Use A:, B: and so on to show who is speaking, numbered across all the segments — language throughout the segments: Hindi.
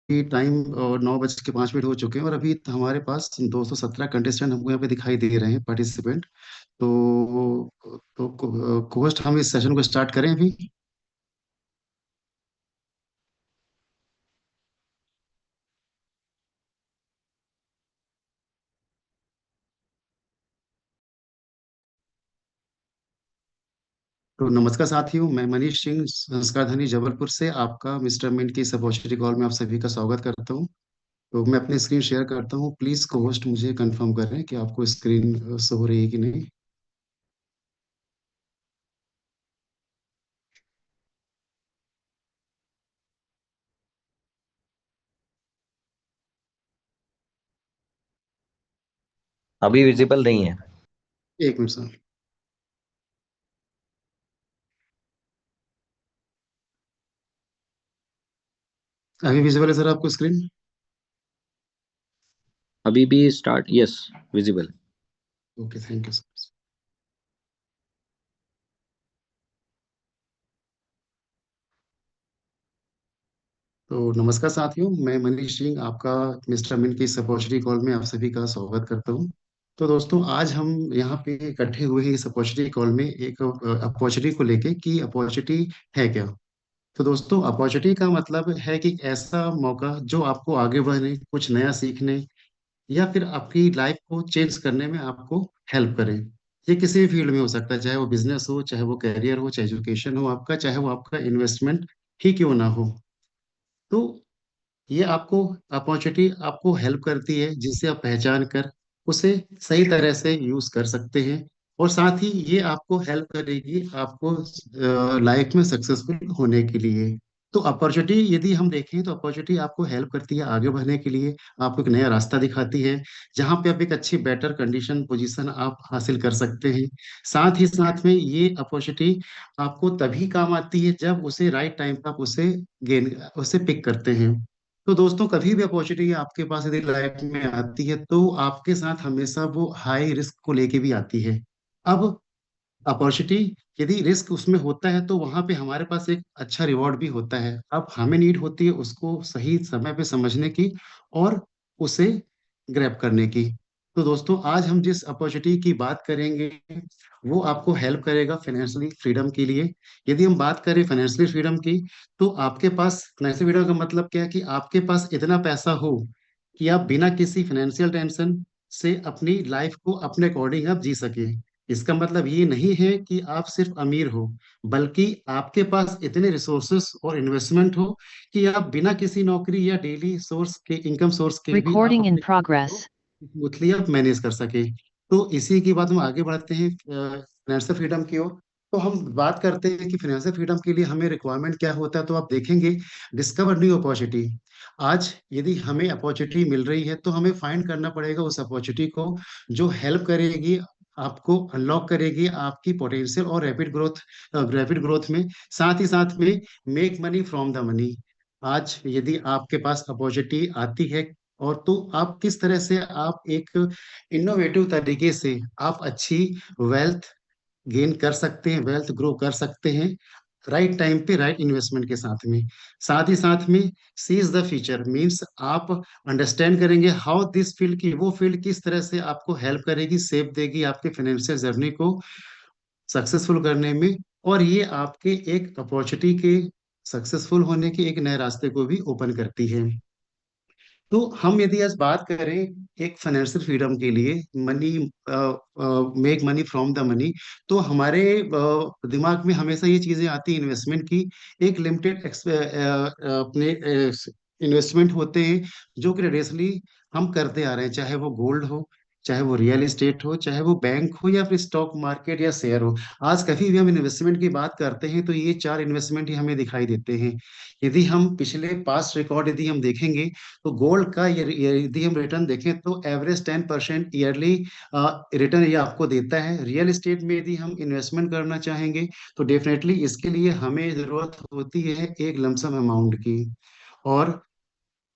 A: टाइम 9:05 हो चुके हैं और अभी हमारे पास 217 कंटेस्टेंट हमको यहाँ पे दिखाई दे रहे हैं, पार्टिसिपेंट। तो कोस्ट हम इस सेशन को स्टार्ट करें अभी। तो नमस्कार साथियों, मैं मनीष सिंह संस्कारधनी जबलपुर से आपका मिस्टर मिंट की इस अपॉर्चुनिटी कॉल में आप सभी का स्वागत करता हूँ। तो मैं अपनी स्क्रीन शेयर करता हूँ, प्लीज़ को होस्ट मुझे कंफर्म करें कि आपको स्क्रीन शो हो रही है कि नहीं।
B: अभी विजिबल नहीं है।
A: एक मिनट सर। अभी विजिबल है सर आपको स्क्रीन?
B: अभी भी start, yes, visible.
A: Okay, thank you sir. तो नमस्कार साथियों, मैं मनीष सिंह आपका मिस्टर मिन की इस अपॉर्चुनिटी कॉल में आप सभी का स्वागत करता हूं। तो दोस्तों, आज हम यहाँ पे इकट्ठे हुए हैं इस अपॉर्चुनिटी कॉल में एक अपॉर्चुनिटी को लेके कि अपॉर्चुनिटी है क्या। तो दोस्तों, अपॉर्चुनिटी का मतलब है कि ऐसा मौका जो आपको आगे बढ़ने, कुछ नया सीखने या फिर आपकी लाइफ को चेंज करने में आपको हेल्प करे। ये किसी भी फील्ड में हो सकता है, चाहे वो बिजनेस हो, चाहे वो करियर हो, चाहे एजुकेशन हो आपका, चाहे वो आपका इन्वेस्टमेंट ही क्यों ना हो। तो ये आपको अपॉर्चुनिटी आपको हेल्प करती है, जिसे आप पहचान कर उसे सही तरह से यूज कर सकते हैं। और साथ ही ये आपको हेल्प करेगी आपको लाइफ में सक्सेसफुल होने के लिए। तो अपॉर्चुनिटी यदि हम देखें तो अपॉर्चुनिटी आपको हेल्प करती है आगे बढ़ने के लिए। आपको एक नया रास्ता दिखाती है, जहाँ पे आप एक अच्छी बेटर कंडीशन पोजीशन आप हासिल कर सकते हैं। साथ ही साथ में ये अपॉर्चुनिटी आपको तभी काम आती है जब उसे राइट टाइम पर आप उसे गेन उसे पिक करते हैं। तो दोस्तों, कभी भी अपॉर्चुनिटी आपके पास यदि लाइफ में आती है तो आपके साथ हमेशा वो हाई रिस्क को लेके भी आती है। अब अपॉर्चुनिटी यदि रिस्क उसमें होता है तो वहां पे हमारे पास एक अच्छा रिवॉर्ड भी होता है। अब हमें नीड होती है उसको सही समय पे समझने की और उसे ग्रैब करने की। तो दोस्तों, आज हम जिस अपॉर्चुनिटी की बात करेंगे वो आपको हेल्प करेगा फाइनेंशियली फ्रीडम के लिए। यदि हम बात करें फाइनेंशियली फ्रीडम की, तो आपके पास फाइनेंशियल फ्रीडम का मतलब क्या है कि आपके पास इतना पैसा हो कि आप बिना किसी फाइनेंशियल टेंशन से अपनी लाइफ को अपने अकॉर्डिंग आप जी सके। इसका मतलब ये नहीं है कि आप सिर्फ अमीर हो, बल्कि आपके पास इतने रिसोर्सेस और इन्वेस्टमेंट हो कि आप बिना किसी नौकरी या डेली सोर्स के इनकम सोर्स के भी आप
C: Recording in
A: अपने खर्चे को
C: progress.
A: स्मूथली आप मैनेज कर सके। तो इसी की बात हम आगे बढ़ते हैं फाइनेंशियल फ्रीडम की ओर। तो हम बात करते हैं कि फाइनेंशियल फ्रीडम के लिए हमें रिक्वायरमेंट क्या होता है। तो आप देखेंगे, डिस्कवर न्यू अपॉर्चुनिटी। आज यदि हमें अपॉर्चुनिटी मिल रही है तो हमें फाइंड करना पड़ेगा उस अपॉर्चुनिटी को जो हेल्प करेगी, आपको अनलॉक करेगी आपकी पोटेंशियल और रैपिड ग्रोथ में। साथ ही साथ में make money from the money. आज यदि आपके पास अपॉर्चुनिटी आती है और तो आप किस तरह से आप एक इनोवेटिव तरीके से आप अच्छी वेल्थ गेन कर सकते हैं, वेल्थ ग्रो कर सकते हैं, राइट टाइम पे राइट इन्वेस्टमेंट के साथ में। साथ ही साथ में सीज द फ्यूचर मींस आप अंडरस्टैंड करेंगे हाउ दिस फील्ड की वो फील्ड किस तरह से आपको हेल्प करेगी, सेव देगी आपके फाइनेंशियल जर्नी को सक्सेसफुल करने में। और ये आपके एक अपॉर्चुनिटी के सक्सेसफुल होने के एक नए रास्ते को भी ओपन करती है। तो हम यदि आज बात करें एक फाइनेंशियल फ्रीडम के लिए, money, make money from the money, तो हमारे दिमाग में हमेशा ये चीजें आती हैं इन्वेस्टमेंट की। एक लिमिटेड अपने इन्वेस्टमेंट होते हैं जो कि ट्रेडिशनली हम करते आ रहे हैं, चाहे वो गोल्ड हो, चाहे वो रियल एस्टेट हो, चाहे वो बैंक हो या फिर स्टॉक मार्केट या शेयर हो। आज कभी भी हम इन्वेस्टमेंट की बात करते हैं तो ये चार इन्वेस्टमेंट ही हमें दिखाई देते हैं। यदि हम पिछले पास्ट रिकॉर्ड यदि हम देखेंगे तो गोल्ड का यदि हम रिटर्न देखें तो एवरेज 10% ईयरली रिटर्न ये आपको देता है। रियल एस्टेट में यदि हम इन्वेस्टमेंट करना चाहेंगे तो डेफिनेटली इसके लिए हमें जरूरत होती है एक लमसम अमाउंट की। और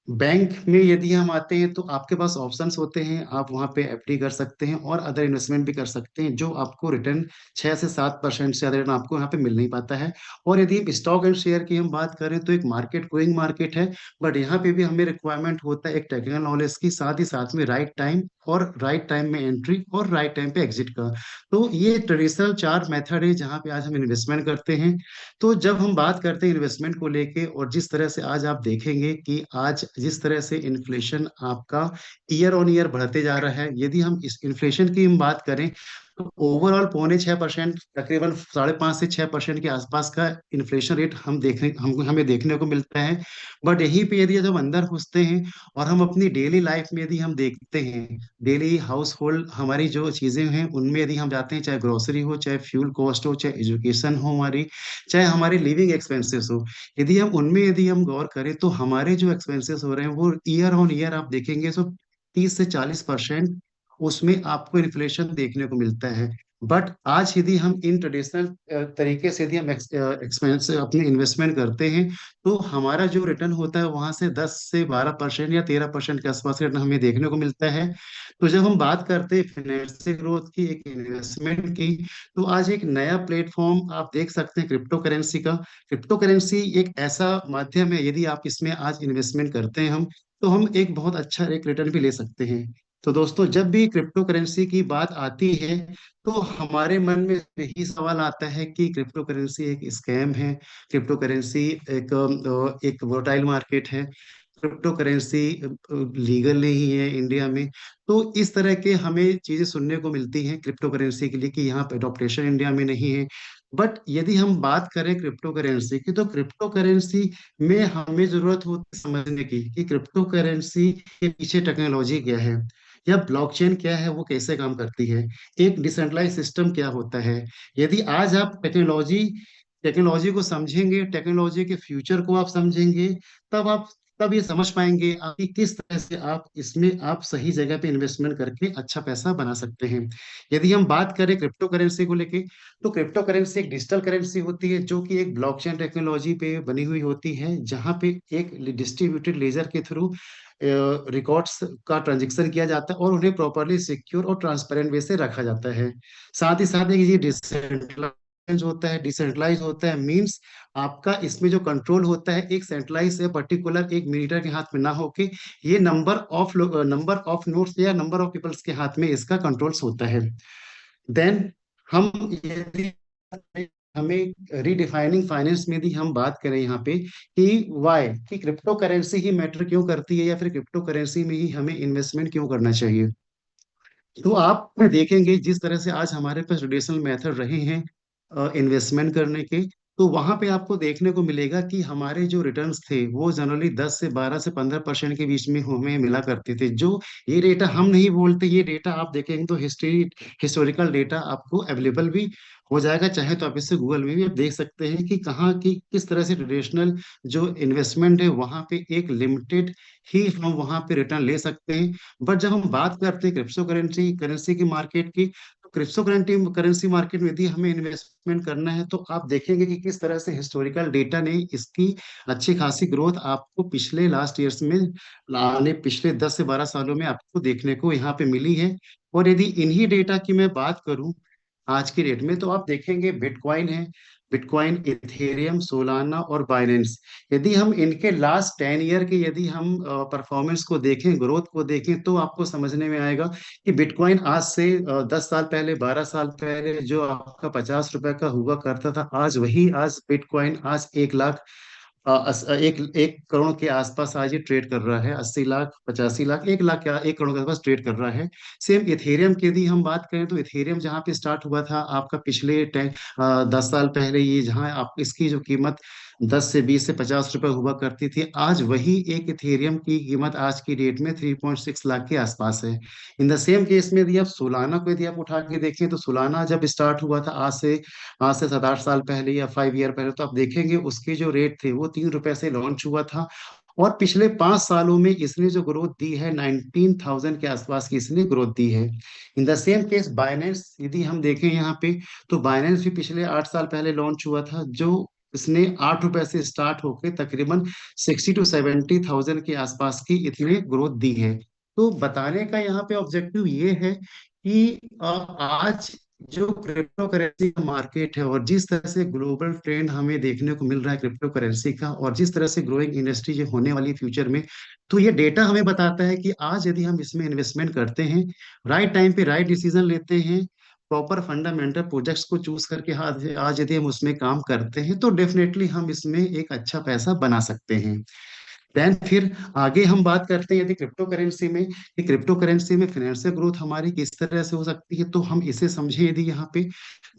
A: बैंक में यदि हम आते हैं तो आपके पास ऑप्शंस होते हैं, आप वहां पे एफडी कर सकते हैं और अदर इन्वेस्टमेंट भी कर सकते हैं, जो आपको रिटर्न 6 से 7% से ज्यादा रिटर्न आपको यहाँ पे मिल नहीं पाता है। और यदि स्टॉक एंड शेयर की हम बात करें तो एक मार्केट गोइंग मार्केट है, बट यहाँ पे भी हमें रिक्वायरमेंट होता है एक टेक्निकल नॉलेज की, साथ ही साथ में राइट टाइम, और राइट टाइम में एंट्री और राइट टाइम पे एग्जिट का। तो ये ट्रेडिशनल 4 मेथड है जहाँ पे आज हम इन्वेस्टमेंट करते हैं। तो जब हम बात करते हैं इन्वेस्टमेंट को लेके, और जिस तरह से आज आप देखेंगे कि आज जिस तरह से इन्फ्लेशन आपका ईयर ऑन ईयर बढ़ते जा रहा है, यदि हम इस इन्फ्लेशन की हम बात करें तो ओवरऑल 5.25%, तकरीबन 5.5 से 6% के आसपास का इन्फ्लेशन रेट हमें देखने को मिलता है। बट यहीं पे यदि जब अंदर घुसते हैं और हम अपनी डेली लाइफ में यदि हम देखते हैं, डेली हाउस होल्ड हमारी जो चीजें हैं उनमें यदि हम जाते हैं, चाहे ग्रोसरी हो, चाहे फ्यूल कॉस्ट हो, चाहे एजुकेशन हो हमारी, चाहे हमारे लिविंग एक्सपेंसेस हो, यदि हम गौर करें तो हमारे जो एक्सपेंसेस हो रहे हैं वो ईयर ऑन ईयर आप देखेंगे तो 30 से 40% उसमें आपको इन्फ्लेशन देखने को मिलता है। बट आज यदि हम इन ट्रेडिशनल तरीके से यदि हम एक्सपेंस अपने इन्वेस्टमेंट करते हैं तो हमारा जो रिटर्न होता है वहां से 10 से 12% या 13% के आसपास रिटर्न हमें देखने को मिलता है। तो जब हम बात करते हैं फाइनेंशियल ग्रोथ की, एक इन्वेस्टमेंट की, तो आज एक नया प्लेटफॉर्म आप देख सकते हैं क्रिप्टो करेंसी का। क्रिप्टो करेंसी एक ऐसा माध्यम है, यदि आप इसमें आज इन्वेस्टमेंट करते हैं हम, तो हम एक बहुत अच्छा एक रिटर्न भी ले सकते हैं। तो दोस्तों, जब भी क्रिप्टो करेंसी की बात आती है तो हमारे मन में यही सवाल आता है कि क्रिप्टो करेंसी एक स्कैम है, क्रिप्टो करेंसी एक वोटाइल मार्केट है, क्रिप्टो करेंसी लीगल नहीं है इंडिया में। तो इस तरह के हमें चीजें सुनने को मिलती हैं क्रिप्टो करेंसी के लिए कि यहाँ पे अडॉप्टेशन इंडिया में नहीं है। बट यदि हम बात करें क्रिप्टो करेंसी की, तो क्रिप्टो करेंसी में हमें जरूरत होती है समझने की कि क्रिप्टो करेंसी के पीछे टेक्नोलॉजी क्या है, या ब्लॉकचेन क्या है, वो कैसे काम करती है, एक डिसेंट्रलाइज सिस्टम क्या होता है। यदि आज आप टेक्नोलॉजी टेक्नोलॉजी को समझेंगे, टेक्नोलॉजी के फ्यूचर को आप समझेंगे, तब आप तब ये समझ पाएंगे आप कि किस तरह से आप इसमें आप सही जगह पे इन्वेस्टमेंट करके अच्छा पैसा बना सकते हैं। यदि हम बात करें क्रिप्टो करेंसी को लेके, तो क्रिप्टो करेंसी एक डिजिटल करेंसी होती है जो कि एक ब्लॉकचेन टेक्नोलॉजी पे बनी हुई होती है, जहाँ पे एक डिस्ट्रीब्यूटेड लेजर के थ्रू रिकॉर्ड्स का ट्रांजेक्शन किया जाता है और उन्हें प्रॉपरली सिक्योर और ट्रांसपेरेंट वे से रखा जाता है। साथ ही साथ एक ये डिसेंट्रलाइज होता है मींस आपका इसमें जो कंट्रोल होता है एक सेंट्रलाइज या पर्टिकुलर एक मिनीटर के हाथ में ना होके, ये नंबर ऑफ नोट्स या नंबर ऑफ पीपल्स के हाथ में इसका कंट्रोल्स होता है। देन हम यदि हमें रीडिफाइनिंग फाइनेंस में भी हम बात करें यहाँ पे कि वाई कि क्रिप्टो करेंसी ही मैटर क्यों करती है, या फिर क्रिप्टो करेंसी में ही हमें इन्वेस्टमेंट क्यों करना चाहिए। तो आप देखेंगे जिस तरह से आज हमारे पास ट्रेडिशनल मेथड रहे हैं इन्वेस्टमेंट करने के, तो वहां पे आपको देखने को मिलेगा कि हमारे जो रिटर्न्स थे वो जनरली 10 से 12 से 15% के बीच में हमें मिला करते थे। जो ये डेटा हम नहीं बोलते, ये डेटा आप देखेंगे तो हिस्टोरिकल डेटा आपको अवेलेबल भी हो जाएगा, चाहे तो आप इससे गूगल में भी आप देख सकते हैं कि कहाँ की किस तरह से ट्रेडिशनल जो इन्वेस्टमेंट है वहां पे एक लिमिटेड ही हम वहां पे रिटर्न ले सकते हैं। बट जब हम बात करते हैं क्रिप्टो करेंसी करेंसी की मार्केट की, तो क्रिप्टो करेंसी करेंसी मार्केट में यदि हमें इन्वेस्टमेंट करना है तो आप देखेंगे कि किस तरह से हिस्टोरिकल डेटा ने इसकी अच्छी खासी ग्रोथ आपको पिछले लास्ट ईयर्स में पिछले 10 से 12 सालों में आपको देखने को यहाँ पे मिली है। और यदि इन्हीं डेटा की मैं बात करूं आज की डेट में, तो आप देखेंगे बिटकॉइन है, बिटकॉइन, इथेरियम, सोलाना और बाइनेंस। यदि हम इनके लास्ट 10 ईयर के यदि हम परफॉर्मेंस को देखें, ग्रोथ को देखें, तो आपको समझने में आएगा कि बिटकॉइन आज से 10 साल पहले, 12 साल पहले जो आपका 50 रुपए का हुआ करता था, आज बिटकॉइन आज 1 लाख, एक 1 करोड़ के आसपास आज ये ट्रेड कर रहा है, 80 लाख, 85 लाख, 1 लाख क्या 1 करोड़ के आसपास ट्रेड कर रहा है। सेम इथेरियम की यदि हम बात करें तो इथेरियम जहाँ पे स्टार्ट हुआ था आपका पिछले 10 साल पहले, ये जहाँ आप इसकी जो कीमत 10 से 20 से 50 रुपए हुआ करती थी, आज वही एक इथेरियम की कीमत आज की डेट में 3.6 लाख के आसपास है। इन द सेम केस में यदि आप सोलाना को यदि आप उठा के देखें, तो सोलाना जब स्टार्ट हुआ था आज से 7-8 साल पहले या 5 ईयर पहले, तो आप देखेंगे उसके जो रेट थे वो 3 रुपए से लॉन्च हुआ था। और पिछले 5 सालों में इसने जो ग्रोथ दी है 19,000 के आसपास की इसने ग्रोथ दी है। In the same case Binance यदि हम देखें यहाँ पे, तो बाइनेंस भी पिछले 8 साल पहले लॉन्च हुआ था, जो इसने 8 रुपए से स्टार्ट होके तकरीबन 60 to 70 थाउजेंड के आसपास की इतने ग्रोथ दी है। तो बताने का यहाँ पे ऑब्जेक्टिव ये है कि आज जो क्रिप्टो करेंसी का मार्केट है और जिस तरह से ग्लोबल ट्रेंड हमें देखने को मिल रहा है क्रिप्टो करेंसी का, और जिस तरह से ग्रोइंग इंडस्ट्री जो होने वाली फ्यूचर में, तो ये डेटा हमें बताता है कि आज यदि हम इसमें इन्वेस्टमेंट करते हैं, राइट टाइम पे राइट डिसीजन लेते हैं, प्रॉपर फंडामेंटल प्रोजेक्ट्स को चूज करके आज आज यदि हम उसमें काम करते हैं, तो डेफिनेटली हम इसमें एक अच्छा पैसा बना सकते हैं। देन फिर आगे हम बात करते हैं यदि क्रिप्टो करेंसी में, कि क्रिप्टो करेंसी में फाइनेंशियल ग्रोथ हमारी किस तरह से हो सकती है, तो हम इसे समझें यदि यहाँ पे,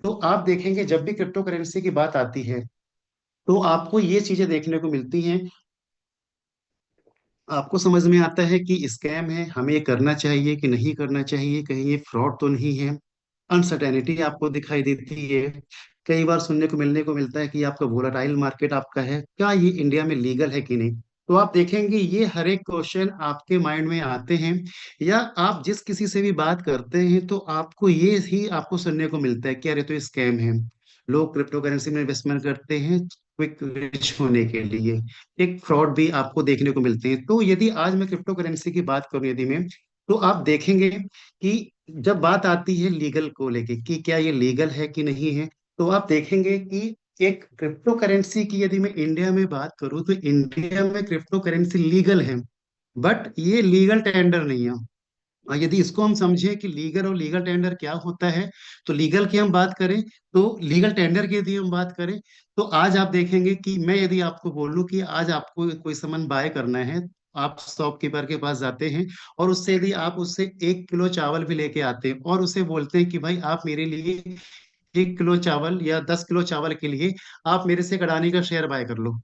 A: तो आप देखेंगे जब भी क्रिप्टो करेंसी की बात आती है तो आपको ये चीजें देखने को मिलती हैं। आपको समझ में आता है कि स्कैम है, हमें ये करना चाहिए कि नहीं करना चाहिए, कहीं ये फ्रॉड तो नहीं है। अनसर्टेनिटी आपको दिखाई देती है। कई बार सुनने को मिलने को मिलता है कि आपका वोलाटाइल मार्केट आपका है, क्या ये इंडिया में लीगल है कि नहीं। तो आप देखेंगे ये हर एक क्वेश्चन आपके माइंड में आते हैं, या आप जिस किसी से भी बात करते हैं तो आपको ये ही आपको सुनने को मिलता है कि अरे तो स्कैम है। लोग क्रिप्टो करेंसी में इन्वेस्टमेंट करते हैं क्विक रिच होने के लिए। एक फ्रॉड भी आपको देखने को मिलते हैं। तो यदि आज मैं क्रिप्टो करेंसी की बात करूं यदि मैं, तो आप देखेंगे कि जब बात आती है लीगल को लेके कि क्या ये लीगल है कि नहीं है, तो आप देखेंगे कि एक क्रिप्टो करेंसी की यदि मैं इंडिया में बात करूं तो इंडिया में क्रिप्टो करेंसी लीगल है, बट ये लीगल टेंडर नहीं है। और यदि इसको हम समझें कि लीगल और लीगल टेंडर क्या होता है, तो लीगल की हम बात करें, तो लीगल टेंडर की यदि हम बात करें, तो आज आप देखेंगे कि मैं यदि आपको बोलूं कि आज आपको कोई सामान बाय करना है, आप शॉपकीपर के पास जाते हैं और उससे यदि आप उससे 1 किलो चावल भी लेके आते हैं और उसे बोलते हैं कि भाई आप मेरे लिए 1 किलो चावल या 10 किलो चावल के लिए आप मेरे से अडानी का शेयर बाय कर लो,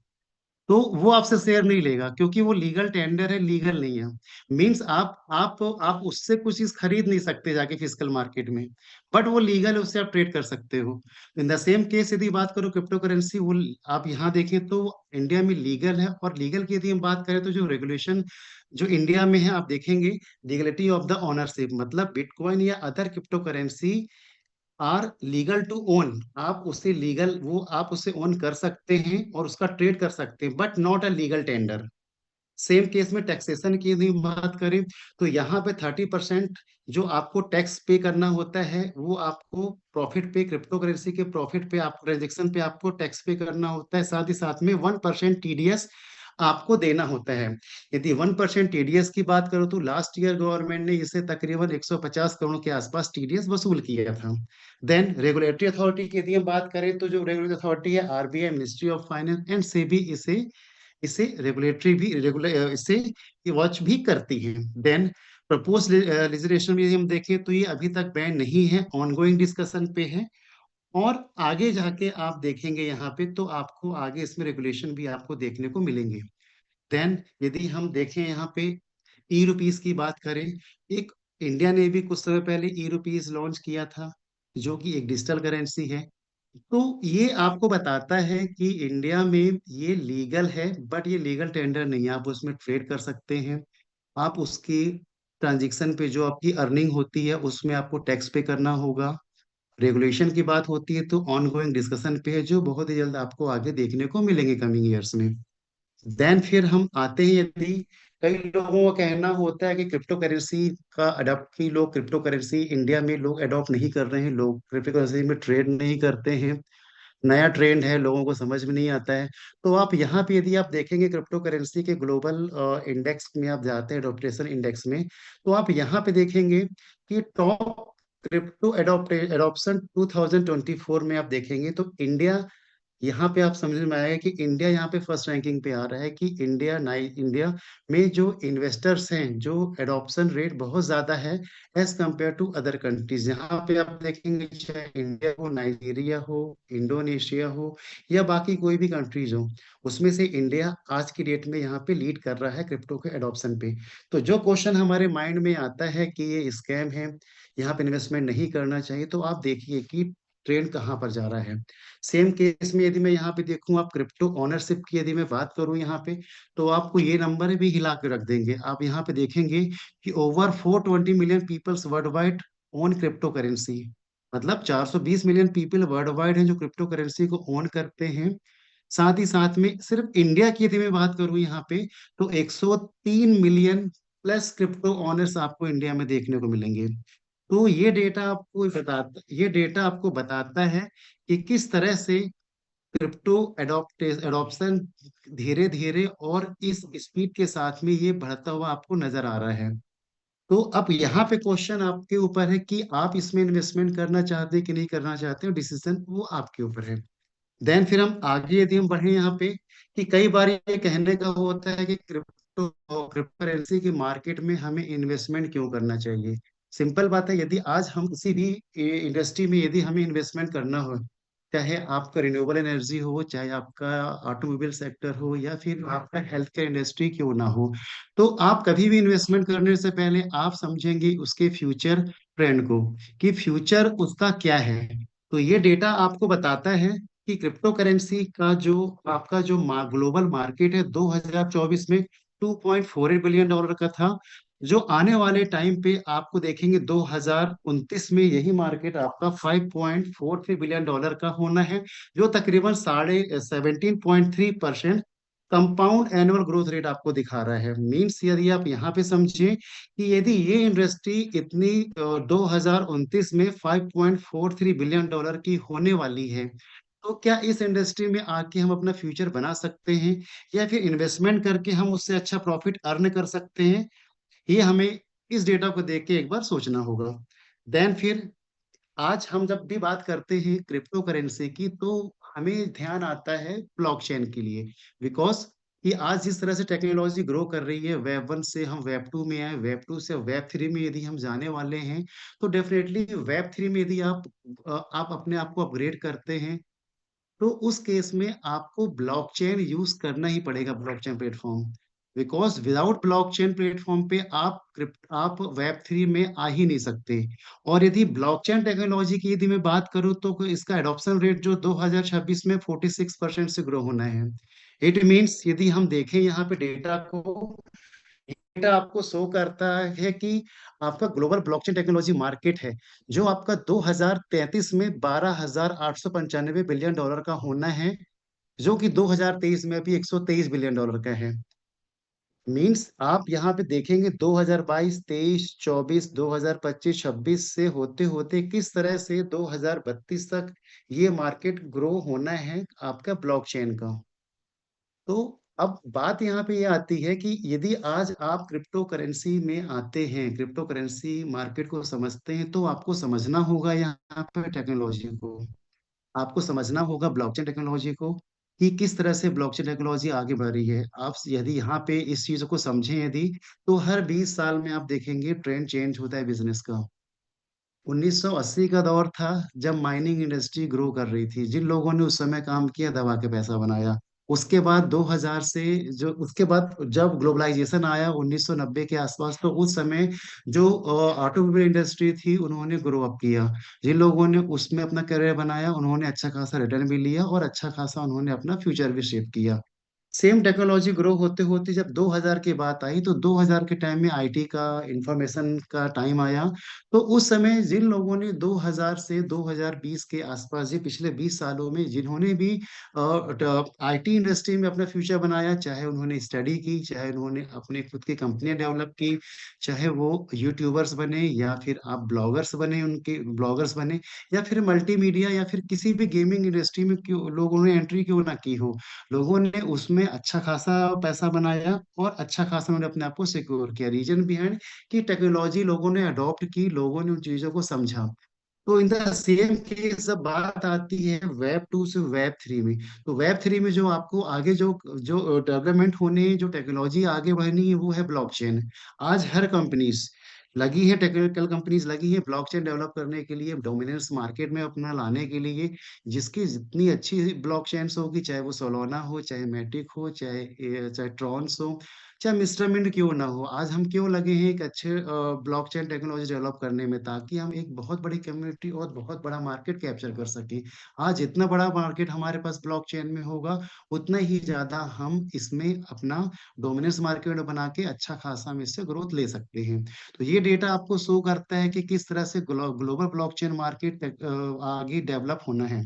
A: तो वो आपसे शेयर नहीं लेगा, क्योंकि वो लीगल टेंडर है, लीगल नहीं है। मींस आप उससे कुछ चीज खरीद नहीं सकते जाके फिजिकल मार्केट में, बट वो लीगल है, उससे आप ट्रेड कर सकते हो। इन द सेम केस यदि बात करो क्रिप्टो करेंसी, वो आप यहाँ देखें तो इंडिया में लीगल है। और लीगल की यदि हम बात करें तो जो रेगुलेशन जो इंडिया में है, आप देखेंगे लीगलिटी ऑफ द ओनरशिप, मतलब बिटकॉइन या other cryptocurrency are legal to own. आप उसे लीगल वो आप उसे ओन कर सकते हैं और उसका ट्रेड कर सकते हैं, but not a legal tender. Same case में टैक्सेशन की यदि हम बात करें, तो यहाँ पे 30% जो आपको टैक्स पे करना होता है, वो आपको प्रॉफिट पे, क्रिप्टो करेंसी के प्रॉफिट पे, आपको ट्रांजेक्शन पे आपको टैक्स पे करना होता है। साथ ही साथ में 1% टीडीएस आपको देना होता है। यदि 1% टीडीएस की बात करो तो लास्ट ईयर गवर्नमेंट ने इसे तकरीबन 150 करोड़ के आसपास टीडीएस वसूल किया था। देन रेगुलेटरी अथॉरिटी की यदि हम बात करें, तो जो रेगुलेटरी अथॉरिटी है RBI, ministry of finance and SEBI, इसे इसे रेगुलेटरी भी रेगुलर इसे वॉच भी करती है। देन प्रपोज लेजिस्लेशन में यदि हम देखें तो ये अभी तक बैन नहीं है, ऑनगोइंग डिस्कशन पे है। और आगे जाके आप देखेंगे यहाँ पे तो आपको आगे इसमें रेगुलेशन भी आपको देखने को मिलेंगे। देन यदि हम देखें यहाँ पे ई रुपीस की बात करें, एक इंडिया ने भी कुछ समय पहले ई रुपीस लॉन्च किया था, जो कि एक डिजिटल करेंसी है। तो ये आपको बताता है कि इंडिया में ये लीगल है, बट ये लीगल टेंडर नहीं है। आप उसमें ट्रेड कर सकते हैं। आप उसकी ट्रांजैक्शन पे जो आपकी अर्निंग होती है उसमें आपको टैक्स पे करना होगा। रेगुलेशन की बात होती है तो ऑन गोइंग डिस्कशन पे है, जो बहुत ही जल्द आपको आगे देखने को मिलेंगे कमिंग ईयर्स में। देन फिर हम आते हैं यदि, कई लोगों का कहना होता है कि क्रिप्टो करेंसी का अडॉप्ट की लोग क्रिप्टो करेंसी इंडिया में लोग अडॉप्ट नहीं कर रहे हैं, लोग क्रिप्टो करेंसी में ट्रेड नहीं करते हैं, नया ट्रेंड है, लोगों को समझ में नहीं आता है। तो आप यहाँ पे यदि आप देखेंगे क्रिप्टो करेंसी के ग्लोबल इंडेक्स में आप जाते हैं, एडोप्टेशन इंडेक्स में, तो आप यहाँ पे देखेंगे कि टॉप क्रिप्टो एडोप्शन 2024 में आप देखेंगे तो इंडिया, यहाँ पे आप समझ में आएगा कि इंडिया यहाँ पे फर्स्ट रैंकिंग पे आ रहा है, कि इंडिया में जो इन्वेस्टर्स हैं, जो एडॉप्शन रेट बहुत ज्यादा है as compare to other countries. यहाँ पे आप देखेंगे चाहे इंडिया हो, नाइजीरिया हो, इंडोनेशिया हो, या बाकी कोई भी कंट्रीज हो, उसमें से इंडिया आज की डेट में यहाँ पे लीड कर रहा है क्रिप्टो के एडॉप्शन पे। तो जो क्वेश्चन हमारे माइंड में आता है कि ये स्कैम है, यहाँ पे इन्वेस्टमेंट नहीं करना चाहिए, तो आप देखिए कि ट्रेंड कहाँ पर जा रहा है। सेम केस में यदि मैं यहाँ पे देखूं, आप क्रिप्टो ओनरशिप की यदि मैं बात करूं यहाँ पे, तो आपको ये नंबर भी हिला के रख देंगे। आप यहाँ पे देखेंगे कि over 420 million peoples worldwide own cryptocurrency, मतलब 420 मिलियन पीपल वर्ल्ड वाइड हैं जो क्रिप्टो करेंसी को ओन करते हैं। साथ ही साथ में सिर्फ इंडिया की यदि मैं बात करूं यहाँ पे, तो 103 मिलियन प्लस क्रिप्टो ऑनर्स आपको इंडिया में देखने को मिलेंगे। तो ये डेटा आपको बताता है कि किस तरह से क्रिप्टो एडॉप्शन धीरे धीरे और इस स्पीड के साथ में ये बढ़ता हुआ आपको नजर आ रहा है। तो अब यहाँ पे क्वेश्चन आपके ऊपर है कि आप इसमें इन्वेस्टमेंट करना चाहते हैं कि नहीं करना चाहते हो, डिसीजन वो आपके ऊपर है। देन फिर हम आगे यदि हम बढ़े यहाँ पे, कि कई बार ये कहने का वो होता है कि क्रिप्टो करेंसी की मार्केट में हमें इन्वेस्टमेंट क्यों करना चाहिए। सिंपल बात है, यदि आज हम किसी भी इंडस्ट्री में यदि हमें इन्वेस्टमेंट करना हो, चाहे आपका रिन्यूएबल एनर्जी हो, चाहे आपका ऑटोमोबाइल सेक्टर हो, या फिर आपका हेल्थ केयर इंडस्ट्री क्यों ना हो, तो आप कभी भी इन्वेस्टमेंट करने से पहले आप समझेंगे उसके फ्यूचर ट्रेंड को, कि फ्यूचर उसका क्या है। तो ये डेटा आपको बताता है कि क्रिप्टो करेंसी का जो आपका जो ग्लोबल मार्केट है 2024 में 2.48 बिलियन डॉलर का था, जो आने वाले टाइम पे आपको देखेंगे 2029 में यही मार्केट आपका 5.43 बिलियन डॉलर का होना है, जो तकरीबन साढ़े 17.3% कंपाउंड एनुअल ग्रोथ रेट आपको दिखा रहा है। मींस यदि आप यहाँ पे समझिए कि यदि ये इंडस्ट्री इतनी 2029 में 5.43 बिलियन डॉलर की होने वाली है, तो क्या इस इंडस्ट्री में आके हम अपना फ्यूचर बना सकते हैं, या फिर इन्वेस्टमेंट करके हम उससे अच्छा प्रॉफिट अर्न कर सकते हैं। ये हमें इस डेटा को देख के एक बार सोचना होगा। देन फिर आज हम जब भी बात करते हैं क्रिप्टो करेंसी की, तो हमें ध्यान आता है ब्लॉकचेन के लिए। बिकॉज कि आज जिस तरह से टेक्नोलॉजी ग्रो कर रही है, वेब 1 से हम वेब 2 में आए, वेब 2 से वेब 3 में यदि हम जाने वाले हैं, तो डेफिनेटली वेब 3 में यदि आप अपने आप को अपग्रेड करते हैं, तो उस केस में आपको ब्लॉकचेन यूज करना ही पड़ेगा, blockchain platform. Because without blockchain platform पे आप वेब 3 में आ ही नहीं सकते। और यदि ब्लॉकचेन टेक्नोलॉजी की यदि मैं बात करूं, तो इसका एडॉप्शन रेट जो 2026 में 46% से ग्रो होना है। इट मीन्स यदि हम देखें यहाँ पे डेटा को, डेटा आपको शो करता है कि आपका ग्लोबल ब्लॉकचेन टेक्नोलॉजी मार्केट है, जो आपका 2033 में 12,895 बिलियन डॉलर का होना है, जो कि 2023 में अभी 123 बिलियन डॉलर का है। मींस आप यहाँ पे देखेंगे 2022, 23, 24, 2025, 26 से होते होते किस तरह से 2032 तक ये मार्केट ग्रो होना है आपका ब्लॉकचेन का। तो अब बात यहाँ पे ये आती है कि यदि आज आप क्रिप्टो करेंसी में आते हैं, क्रिप्टो करेंसी मार्केट को समझते हैं, तो आपको समझना होगा यहाँ पे टेक्नोलॉजी को, आपको समझना होगा ब्लॉकचेन टेक्नोलॉजी को, कि किस तरह से ब्लॉकचेन टेक्नोलॉजी आगे बढ़ रही है। आप यदि यहाँ पे इस चीज को समझें यदि, तो हर 20 साल में आप देखेंगे ट्रेंड चेंज होता है बिजनेस का। 1980 का दौर था जब माइनिंग इंडस्ट्री ग्रो कर रही थी, जिन लोगों ने उस समय काम किया दबा के पैसा बनाया। उसके बाद 2000 से जो उसके बाद जब ग्लोबलाइजेशन आया 1990 के आसपास, तो उस समय जो ऑटोमोबाइल इंडस्ट्री थी उन्होंने ग्रो अप किया। जिन लोगों ने उसमें अपना करियर बनाया उन्होंने अच्छा खासा रिटर्न भी लिया, और अच्छा खासा उन्होंने अपना फ्यूचर भी शेप किया। सेम टेक्नोलॉजी ग्रो होते होते जब 2000 की बात आई, तो 2000 के टाइम में आईटी का, इंफॉर्मेशन का टाइम आया। तो उस समय जिन लोगों ने 2000 से 2020 के आसपास, ये पिछले 20 सालों में जिन्होंने भी आईटी इंडस्ट्री में अपना फ्यूचर बनाया, चाहे उन्होंने स्टडी की, चाहे उन्होंने अपने खुद की कंपनियां डेवलप की, चाहे वो यूट्यूबर्स बने, या फिर आप ब्लॉगर्स बने, उनके ब्लॉगर्स बने, या फिर मल्टीमीडिया, या फिर किसी भी गेमिंग इंडस्ट्री में क्यों लोगों ने एंट्री क्यों ना की हो, लोगों ने उसमें अच्छा खासा पैसा बनाया और अच्छा खासा उन्होंने अपने आप को सिक्योर किया। रीजन बिहाइंड कि टेक्नोलॉजी लोगों ने अडॉप्ट की, लोगों ने उन चीजों को समझा। तो इन द सेम केस जब बात आती है वेब 2 से वेब 3 में, तो वेब 3 में जो आपको आगे जो जो डेवलपमेंट होने, जो टेक्नोलॉजी आगे बढ़नी है, वो है ब्लॉकचेन। आज हर कंपनीज लगी है, टेक्निकल कंपनीज लगी है ब्लॉकचेन डेवलप करने के लिए, डोमिनेंस मार्केट में अपना लाने के लिए। जिसकी जितनी अच्छी ब्लॉकचेन्स होगी, चाहे वो सोलोना हो, चाहे मैटिक हो, चाहे ट्रॉन्स हो, चाहे मिस्टर मिंट क्यों ना हो, आज हम क्यों लगे हैं एक अच्छे ब्लॉकचेन टेक्नोलॉजी डेवलप करने में, ताकि हम एक बहुत बड़ी कम्युनिटी और बहुत बड़ा मार्केट कैप्चर कर सके। आज जितना बड़ा मार्केट हमारे पास ब्लॉकचेन में होगा, उतना ही ज्यादा हम इसमें अपना डोमिनेंस मार्केट बना के अच्छा खासा हम इससे ग्रोथ ले सकते हैं। तो ये डेटा आपको शो करता है कि किस तरह से ग्लोबल ब्लॉकचेन मार्केट आगे डेवलप होना है।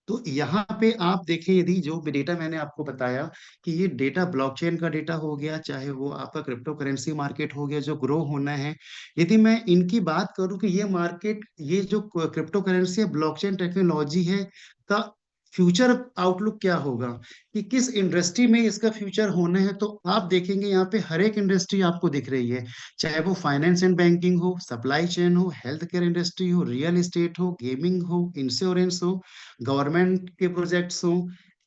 A: तो यहाँ पे आप देखें, यदि जो भी डेटा मैंने आपको बताया कि ये डेटा ब्लॉकचेन का डेटा हो गया, चाहे वो आपका क्रिप्टो करेंसी मार्केट हो गया जो ग्रो होना है, यदि मैं इनकी बात करूं कि ये मार्केट, ये जो क्रिप्टो करेंसी है, ब्लॉकचेन टेक्नोलॉजी है, का फ्यूचर आउटलुक क्या होगा, कि किस इंडस्ट्री में इसका फ्यूचर होना है, तो आप देखेंगे यहाँ पे हर एक इंडस्ट्री आपको दिख रही है। चाहे वो फाइनेंस एंड बैंकिंग हो, सप्लाई चेन हो, हेल्थ केयर इंडस्ट्री हो, रियल एस्टेट हो, गेमिंग हो, इंश्योरेंस हो, गवर्नमेंट के प्रोजेक्ट्स हो,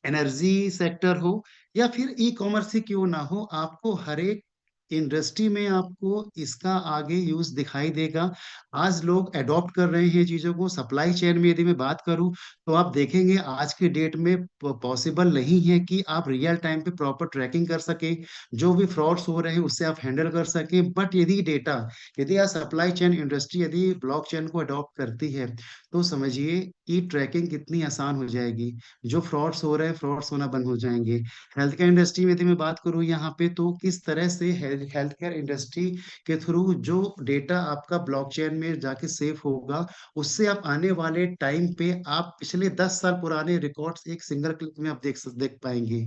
A: एनर्जी सेक्टर हो, या फिर ई कॉमर्स ही क्यों ना हो, आपको हर एक इंडस्ट्री में आपको इसका आगे यूज दिखाई देगा। आज लोग अडॉप्ट कर रहे हैं चीजों को। सप्लाई चेन में यदि मैं बात करूं, तो आप देखेंगे आज के डेट में पॉसिबल नहीं है कि आप रियल टाइम पे प्रॉपर ट्रैकिंग कर सके, जो भी फ्रॉड्स हो रहे हैं उससे आप हैंडल कर सके। बट यदि डेटा, यदि आज सप्लाई चेन इंडस्ट्री यदि ब्लॉकचेन को अडॉप्ट करती है, तो समझिए कि ट्रैकिंग कितनी आसान हो जाएगी। जो फ्रॉड्स हो रहे हैं, फ्रॉड्स होना बंद हो जाएंगे। हेल्थ केयर इंडस्ट्री में यदि मैं बात करूं यहाँ पे, तो किस तरह से हेल्थ केयर इंडस्ट्री के थ्रू जो डेटा आपका ब्लॉकचेन में जाके सेव होगा, उससे आप आने वाले टाइम पे आप पिछले 10 साल पुराने रिकॉर्ड्स एक सिंगल क्लिक में आप देख पाएंगे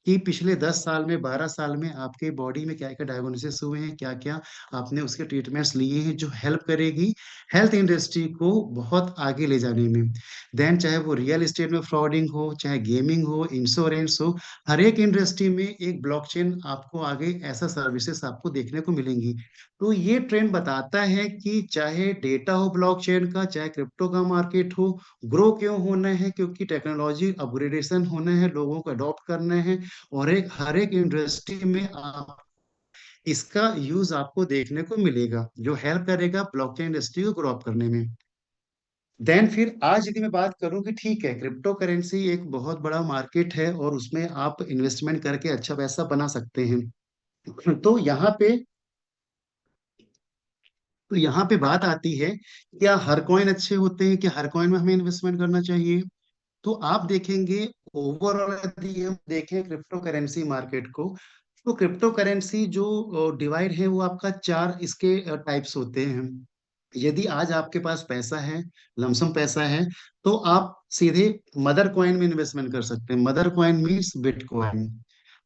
A: कि पिछले 10 साल में, 12 साल में आपके बॉडी में क्या क्या डायग्नोसिस हुए हैं, क्या क्या आपने उसके ट्रीटमेंट्स लिए हैं, जो हेल्प करेगी हेल्थ इंडस्ट्री को बहुत आगे ले जाने में। देन चाहे वो रियल एस्टेट में फ्रॉडिंग हो, चाहे गेमिंग हो, इंश्योरेंस हो, हर एक इंडस्ट्री में एक ब्लॉकचेन आपको आगे ऐसा सर्विसेज आपको देखने को मिलेंगी। तो ये ट्रेंड बताता है कि चाहे डेटा हो ब्लॉकचेन का, चाहे क्रिप्टो का मार्केट हो, ग्रो क्यों होना है, क्योंकि टेक्नोलॉजी अपग्रेडेशन होना है, लोगों को अडॉप्ट करना है। और एक हर एक इंडस्ट्री में आप इसका यूज आपको देखने को मिलेगा, जो हेल्प करेगा ब्लॉकचेन इंडस्ट्री को ग्रो अप करने में। देन फिर आज यदि मैं बात करूं कि ठीक है, क्रिप्टो करेंसी एक बहुत बड़ा मार्केट है और उसमें आप इन्वेस्टमेंट करके अच्छा पैसा बना सकते हैं। तो यहाँ पे बात आती है, क्या हर कॉइन अच्छे होते हैं, क्या हर कॉइन में हमें इन्वेस्टमेंट करना चाहिए? तो आप देखेंगे, ओवरऑल यदि हम देखें क्रिप्टो करेंसी मार्केट को, तो क्रिप्टो करेंसी जो डिवाइड है, वो आपका चार इसके टाइप्स होते हैं। यदि आज आपके पास पैसा है, लमसम पैसा है, तो आप सीधे मदर कॉइन में इन्वेस्टमेंट कर सकते हैं। Mother coin means bitcoin.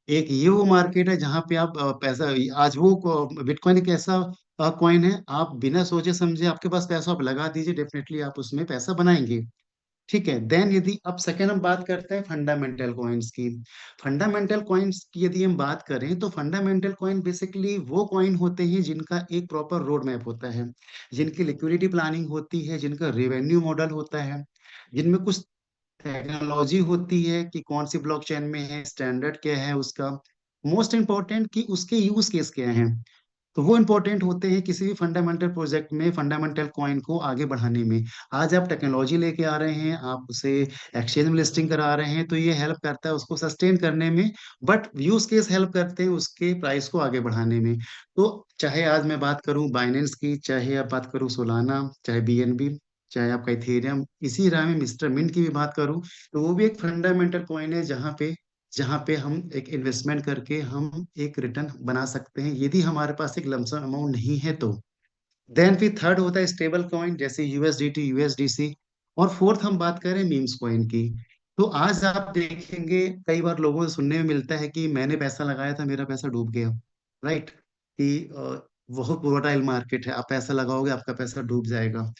A: एक ये वो मार्केट है जहां पे आप पैसा, आज वो बिटकॉइन एक ऐसा कॉइन है, आप बिना सोचे समझे आपके पास पैसा, आप लगा दीजिए, डेफिनेटली आप उसमें पैसा बनाएंगे। ठीक है। देन यदि अब सेकेंड हम बात करते हैं फंडामेंटल कॉइन्स की। फंडामेंटल कॉइन्स की यदि हम बात करें, तो फंडामेंटल कॉइन बेसिकली वो कॉइन होते हैं जिनका एक प्रॉपर रोड मैप होता है, जिनकी लिक्विडिटी प्लानिंग होती है, जिनका रेवेन्यू मॉडल होता है, जिनमें कुछ टेक्नोलॉजी होती है कि कौन सी ब्लॉकचेन में है, स्टैंडर्ड क्या है उसका, मोस्ट इंपॉर्टेंट कि उसके यूज केस क्या हैं। तो वो इंपॉर्टेंट होते हैं किसी भी फंडामेंटल प्रोजेक्ट में, फंडामेंटल कॉइन को आगे बढ़ाने में। आज आप टेक्नोलॉजी लेके आ रहे हैं, आप उसे एक्सचेंज में लिस्टिंग करा रहे हैं, तो ये हेल्प करता है उसको सस्टेन करने में। बट यूज केस हेल्प करते हैं उसके प्राइस को आगे बढ़ाने में। तो चाहे आज मैं बात करूं बाइनेंस की, चाहे आप बात करूं सोलाना, चाहे बीएनबी, चाहे आपका इथेरियम, इसी राह में मिस्टर मिंट की भी बात करूं, तो वो भी एक फंडामेंटल कॉइन है, जहाँ पे हम एक इन्वेस्टमेंट करके हम एक रिटर्न बना सकते हैं, यदि हमारे पास एक लमसम अमाउंट नहीं है तो। देन फिर थर्ड होता है स्टेबल कॉइन, जैसे यूएसडीटी, यूएसडीसी। और फोर्थ हम बात करें मीम्स कॉइन की। तो आज आप देखेंगे कई बार लोगों से सुनने में मिलता है कि मैंने पैसा लगाया था, मेरा पैसा डूब गया। राइट? कि बहुत वोलाटाइल मार्केट है, आप पैसा लगाओगे, आपका पैसा डूब जाएगा।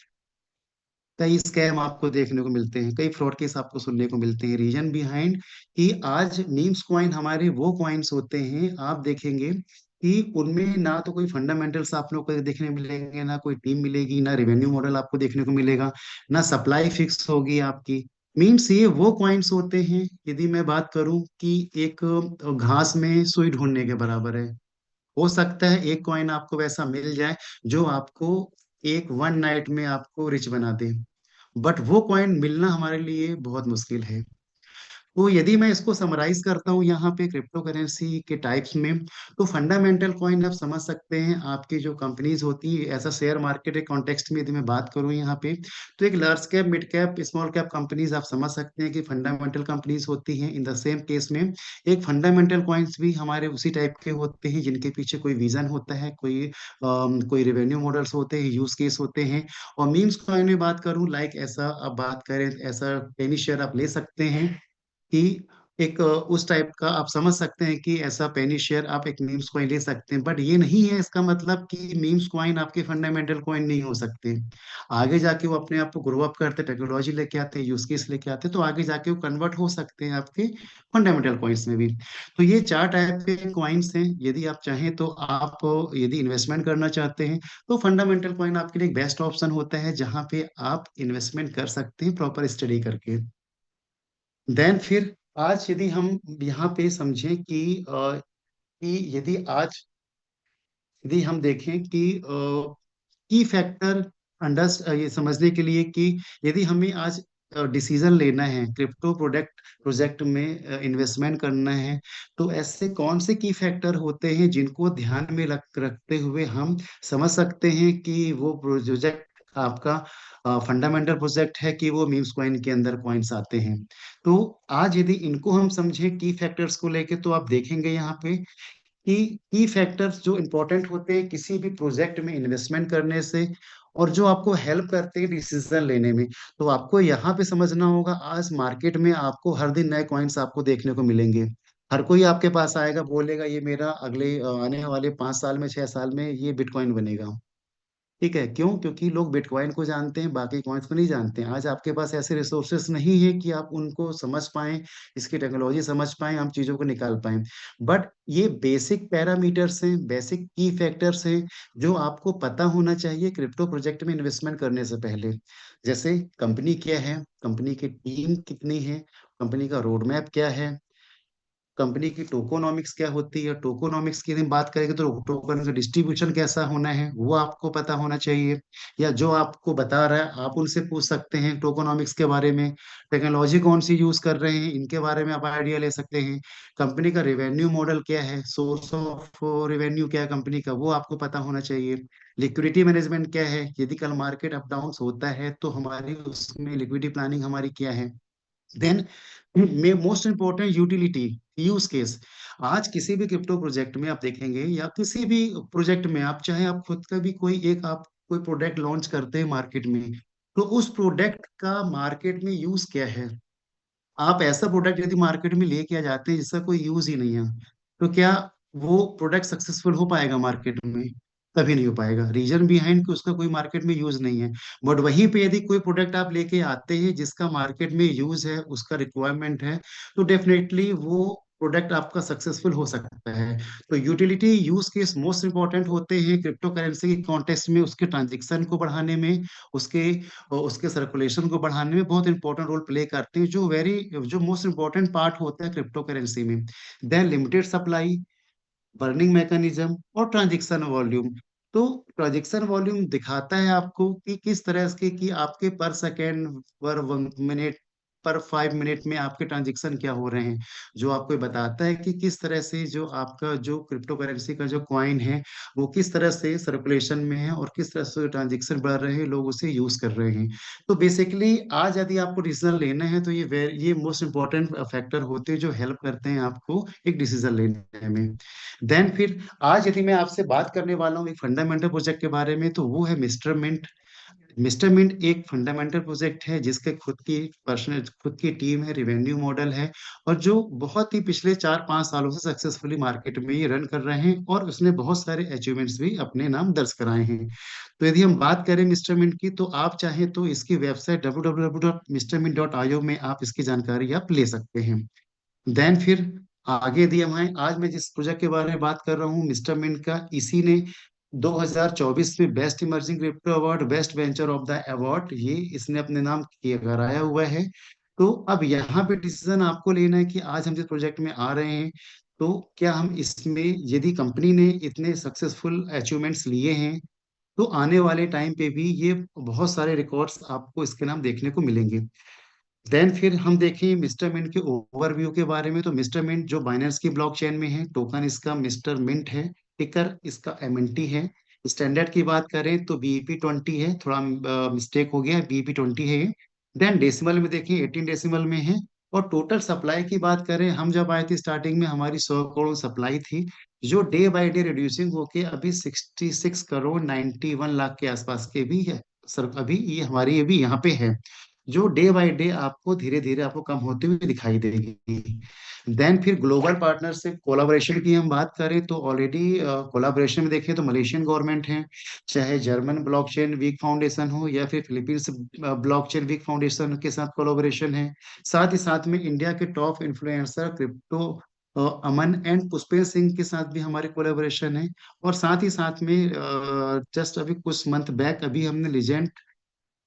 A: कई स्कैम आपको देखने को मिलते हैं, कई फ्रॉड केस आपको सुनने को मिलते हैं। रीजन बिहाइंड कि आज मीम्स कॉइन हमारे वो कॉइन्स होते हैं, आप देखेंगे कि उनमें ना तो कोई फंडामेंटल्स आप लोग को देखने मिलेंगे, ना कोई टीम मिलेगी, ना रेवेन्यू मॉडल आपको देखने को मिलेगा, ना सप्लाई फिक्स होगी आपकी। मीन्स ये वो कॉइन्स होते हैं, यदि मैं बात करूं कि एक घास में सुई ढूंढने के बराबर है। हो सकता है एक कॉइन आपको वैसा मिल जाए जो आपको एक वन नाइट में आपको रिच बना दे, बट वो कॉइन मिलना हमारे लिए बहुत मुश्किल है। तो यदि मैं इसको समराइज करता हूँ यहाँ पे क्रिप्टो करेंसी के टाइप्स में, तो फंडामेंटल कॉइन आप समझ सकते हैं आपकी जो कंपनीज होती है, ऐसा शेयर मार्केट के कॉन्टेक्स्ट में यदि मैं बात करूँ यहाँ पे, तो एक large cap, mid cap, small cap companies आप समझ सकते हैं कि फंडामेंटल कंपनीज होती हैं। इन द सेम केस में एक फंडामेंटल कॉइन्स भी हमारे उसी टाइप के होते हैं, जिनके पीछे कोई विजन होता है, कोई रेवेन्यू मॉडल्स होते हैं, यूज केस होते हैं। और मीम्स कॉइन में बात करूं, लाइक ऐसा अब बात करें, ऐसा पेनी शेयर आप ले सकते हैं कि एक उस टाइप का आप समझ सकते हैं कि ऐसा पेनी शेयर आप एक मीम्स कॉइन ले सकते हैं। बट ये नहीं है इसका मतलब कि मीम्स कॉइन आपके फंडामेंटल कॉइन नहीं हो सकते। आगे जाके वो अपने आप को ग्रो अप करते, टेक्नोलॉजी लेके आते हैं, यूज केस लेके आते हैं, तो आगे जाके वो कन्वर्ट हो सकते हैं आपके फंडामेंटल कॉइन्स में भी। तो ये चार टाइप के कॉइन्स हैं। यदि आप चाहें तो आप यदि इन्वेस्टमेंट करना चाहते हैं तो फंडामेंटल कॉइन आपके लिए एक बेस्ट ऑप्शन होता है, जहां पे आप इन्वेस्टमेंट कर सकते हैं प्रॉपर स्टडी करके। देन फिर आज यदि हम यहाँ पे समझें कि यदि हम देखें कि की फैक्टर अंडर ये समझने के लिए कि यदि हमें आज डिसीजन लेना है क्रिप्टो प्रोजेक्ट में इन्वेस्टमेंट करना है, तो ऐसे कौन से की फैक्टर होते हैं जिनको ध्यान में रखते हुए हम समझ सकते हैं कि वो प्रोजेक्ट आपका फंडामेंटल प्रोजेक्ट है, कि वो मीम्स कॉइन के अंदर कॉइन्स आते हैं। तो आज यदि इनको हम समझें की फैक्टर्स को लेके, तो आप देखेंगे यहाँ पे कि की फैक्टर्स जो इंपॉर्टेंट होते हैं किसी भी प्रोजेक्ट में इन्वेस्टमेंट करने से, और जो आपको हेल्प करते हैं डिसीजन लेने में। तो आपको यहाँ पे समझना होगा, आज मार्केट में आपको हर दिन नए कॉइन्स आपको देखने को मिलेंगे। हर कोई आपके पास आएगा, बोलेगा ये मेरा अगले आने वाले 5 साल में, 6 साल में ये बिटकॉइन बनेगा। ठीक है, क्यों? क्योंकि लोग बिटकॉइन को जानते हैं, बाकी कॉइन्स को नहीं जानते हैं। आज आपके पास ऐसे रिसोर्सेस नहीं है कि आप उनको समझ पाएं, इसकी टेक्नोलॉजी समझ पाएं, हम चीजों को निकाल पाएं। बट ये बेसिक पैरामीटर्स हैं, बेसिक की फैक्टर्स हैं, जो आपको पता होना चाहिए क्रिप्टो प्रोजेक्ट में इन्वेस्टमेंट करने से पहले। जैसे कंपनी क्या है, कंपनी की टीम कितनी है, कंपनी का रोड मैप क्या है, कंपनी की टोकोनॉमिक्स क्या होती है, टोकोनॉमिक्स की यदि हम बात करेंगे तो टोकन का डिस्ट्रीब्यूशन कैसा होना है वो आपको पता होना चाहिए। या जो आपको बता रहा है आप उनसे पूछ सकते हैं टोकोनॉमिक्स के बारे में। टेक्नोलॉजी कौन सी यूज कर रहे हैं, इनके बारे में आप आइडिया ले सकते हैं। कंपनी का रेवेन्यू मॉडल क्या है, सोर्स ऑफ रेवेन्यू क्या है कंपनी का, वो आपको पता होना चाहिए। लिक्विडिटी मैनेजमेंट क्या है, यदि कल मार्केट अप डाउन होता है तो हमारी उसमें लिक्विडिटी प्लानिंग हमारी क्या है। देन में most important utility, use case. आज किसी भी क्रिप्टो प्रोजेक्ट में आप देखेंगे, या किसी भी प्रोजेक्ट में आप चाहे आप खुद का भी कोई एक आप कोई प्रोडक्ट लॉन्च करते हैं मार्केट में, तो उस प्रोडक्ट का मार्केट में यूज क्या है। आप ऐसा प्रोडक्ट यदि मार्केट में लेके आ जाते हैं जिसका कोई यूज ही नहीं है, तो क्या वो प्रोडक्ट सक्सेसफुल हो पाएगा मार्केट में? कभी नहीं हो पाएगा। रीजन बिहाइंड कि उसका कोई मार्केट में यूज नहीं है। बट वहीं पे यदि कोई प्रोडक्ट आप लेके आते हैं जिसका मार्केट में यूज है, उसका रिक्वायरमेंट है, तो डेफिनेटली वो प्रोडक्ट आपका सक्सेसफुल हो सकता है। तो utility use case most important होते हैं क्रिप्टो करेंसी के कॉन्टेक्स्ट में, उसके ट्रांजेक्शन को बढ़ाने में, उसके उसके सर्कुलेशन को बढ़ाने में बहुत इंपॉर्टेंट रोल प्ले करते हैं, जो मोस्ट इंपॉर्टेंट पार्ट होता है क्रिप्टो करेंसी में। Then limited supply, burning mechanism और ट्रांजेक्शन वॉल्यूम। तो ट्रांजेक्शन वॉल्यूम दिखाता है आपको कि किस तरह के कि आपके पर सेकेंड, पर 1 मिनट, पर 5 मिनट में आपके ट्रांजेक्शन क्या हो रहे हैं। जो आपको ये बताता है कि किस तरह से जो आपका जो क्रिप्टो करेंसी का जो कॉइन है वो किस तरह से सर्कुलेशन में है, और किस तरह से ट्रांजेक्शन बढ़ रहे हैं, लोग उसे यूज कर रहे हैं। तो बेसिकली आज यदि आपको डिसीजन लेना है तो ये मोस्ट इंपॉर्टेंट फैक्टर होते हैं जो हेल्प करते हैं आपको एक डिसीजन लेने में। देन फिर आज यदि मैं आपसे बात करने वाला हूँ एक फंडामेंटल प्रोजेक्ट के बारे में, तो वो है मिस्टर मिंट। मिस्टर मिंट एक फंडामेंटल प्रोजेक्ट है जिसके खुद की टीम है, रिवेन्यू मॉडल है, और जो बहुत ही पिछले 4-5 सालों से सक्सेसफुली मार्केट में ये रन कर रहे हैं, और उसने बहुत सारे अचीवमेंट्स भी अपने नाम दर्ज कराए हैं। तो यदि हम बात करें मिस्टर मिंट की, तो आप चाहें तो इसकी वेबसाइट www.mrmint.io में आप इसकी जानकारी आप ले सकते हैं। देन फिर आगे दिए हम हैं, आज मैं जिस प्रोजेक्ट के बारे में बात कर रहा हूँ मिस्टर मिंट का, इसी ने 2024 में best emerging crypto award, best venture of the award, ये इसने अपने नाम किया कराया हुआ है। तो अब यहाँ पे डिसीजन आपको लेना है कि आज हम जिस प्रोजेक्ट में आ रहे हैं, तो क्या हम इसमें, यदि कंपनी ने इतने सक्सेसफुल अचीवमेंट्स लिए हैं, तो आने वाले टाइम पे भी ये बहुत सारे रिकॉर्ड्स आपको इसके नाम देखने को मिलेंगे। देन फिर हम देखें मिस्टर मिंट के ओवरव्यू के बारे में। तो मिस्टर मिंट जो बाइनेंस की ब्लॉकचेन में है, टोकन इसका मिस्टर मिंट है, टिकर इसका एमएनटी है। स्टैंडर्ड की बात करें तो बीईपी 20 है, थोड़ा मिस्टेक हो गया, बीईपी 20 है ये। देन डेसिमल में देखें 18 डेसिमल में है। और टोटल सप्लाई की बात करें, हम जब आए थे स्टार्टिंग में हमारी 100 करोड़ सप्लाई थी, जो डे बाय डे रिड्यूसिंग होके अभी 66 करोड़ 91 लाख के आसपास के भी है। सर अभी ये हमारी अभी यहाँ पे है, जो डे बाय डे आपको धीरे धीरे आपको कम होते हुए दिखाई देगी। देन फिर ग्लोबल पार्टनरशिप कोलाबोरेशन की हम बात करें तो ऑलरेडी कोलाबोरेशन में देखें तो मलेशियन गवर्नमेंट है, चाहे जर्मन ब्लॉकचेन वीक फाउंडेशन हो या फिर फिलीपींस ब्लॉकचेन वीक फाउंडेशन के साथ कोलाबोरेशन है। साथ ही साथ में इंडिया के top influencer crypto Aman and Pushpendra Singh के साथ भी हमारी कोलेबोरेशन है। और साथ ही साथ में जस्ट अभी कुछ मंथ बैक अभी हमने लीजेंड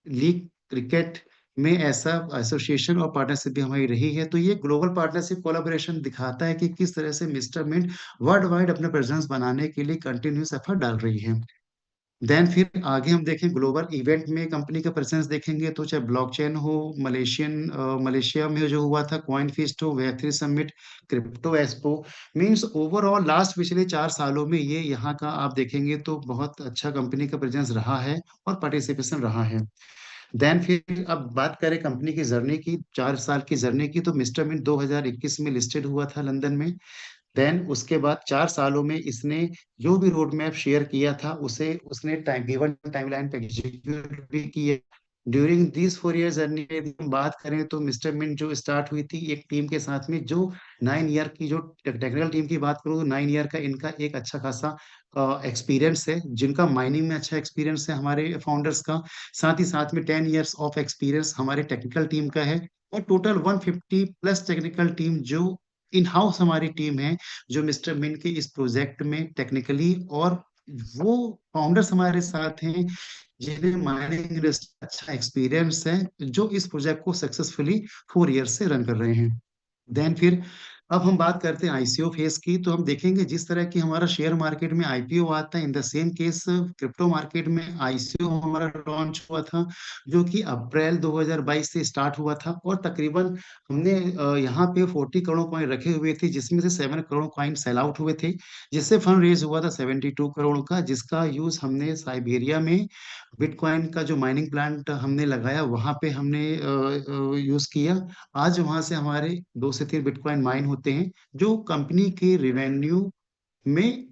A: लीग क्रिकेट में ऐसा एसोसिएशन और पार्टनरशिप भी हमारी रही है। तो ये ग्लोबल पार्टनरशिप कोलैबोरेशन दिखाता है कि किस तरह से मिस्टर मिंट वर्ल्ड वाइड अपने प्रेजेंस बनाने के लिए कंटिन्यूस एफर्ट डाल रही है। देन फिर आगे हम देखें ग्लोबल इवेंट में कंपनी का प्रेजेंस देखेंगे तो चाहे ब्लॉकचेन हो, मलेशिया में जो हुआ था कॉइन फीस्ट हो, web 3 summit, crypto expo, means overall last पिछले 4 सालों में ये यहाँ का आप देखेंगे तो बहुत अच्छा कंपनी का प्रेजेंस रहा है और पार्टिसिपेशन रहा है। देन फिर अब बात करें कंपनी की जर्नी की, 4 साल की जर्नी की, तो मिस्टर मिंट 2021 में लिस्टेड हुआ था लंदन में। देन उसके बाद 4 सालों में इसने जो भी रोड मैप शेयर किया था उसे उसने टाइम गिवन टाइमलाइन पे एग्जीक्यूट भी किया। ड्यूरिंग दिस 4 ईयर जर्नी में यदि हम बात करें तो मिस्टर मिंट जो स्टार्ट हुई थी एक टीम के साथ में, जो 9 ईयर की जो टेक्निकल टीम की बात करूँ तो 9 ईयर का इनका एक अच्छा खासा एक्सपीरियंस है, जिनका माइनिंग में अच्छा एक्सपीरियंस है हमारे फाउंडर्स का। साथ ही साथ में 10 ईयर्स ऑफ एक्सपीरियंस हमारे टेक्निकल टीम का है। और टोटल 150 प्लस टेक्निकल टीम जो इन हाउस हमारी टीम है, जो मिस्टर मिन के इस प्रोजेक्ट में टेक्निकली, और वो फाउंडर्स हमारे साथ हैं जिन्हें माइनिंग इंडस्ट्री अच्छा एक्सपीरियंस है, जो इस प्रोजेक्ट को सक्सेसफुली 4 ईयर से रन कर रहे हैं। देन फिर अब हम बात करते हैं आईसीओ फेस की। तो हम देखेंगे जिस तरह की हमारा शेयर मार्केट में आईपीओ आता है, in the same case crypto market में आईसीओ हमारा लॉन्च हुआ था, जो कि अप्रैल 2022 से स्टार्ट हुआ था। और तकरीबन हमने यहाँ पे 40 करोड़ कॉइन रखे हुए थे, जिसमें से 7 करोड़ कॉइन सेल आउट हुए थे, जिससे फंड रेज हुआ था 72 करोड़ का, जिसका यूज हमने साइबेरिया में बिटकॉइन का जो माइनिंग प्लांट हमने लगाया वहां पे हमने यूज किया। आज वहां से हमारे 2 से 3 बिटकॉइन माइन होते हैं, जो कंपनी के रिवेन्यू में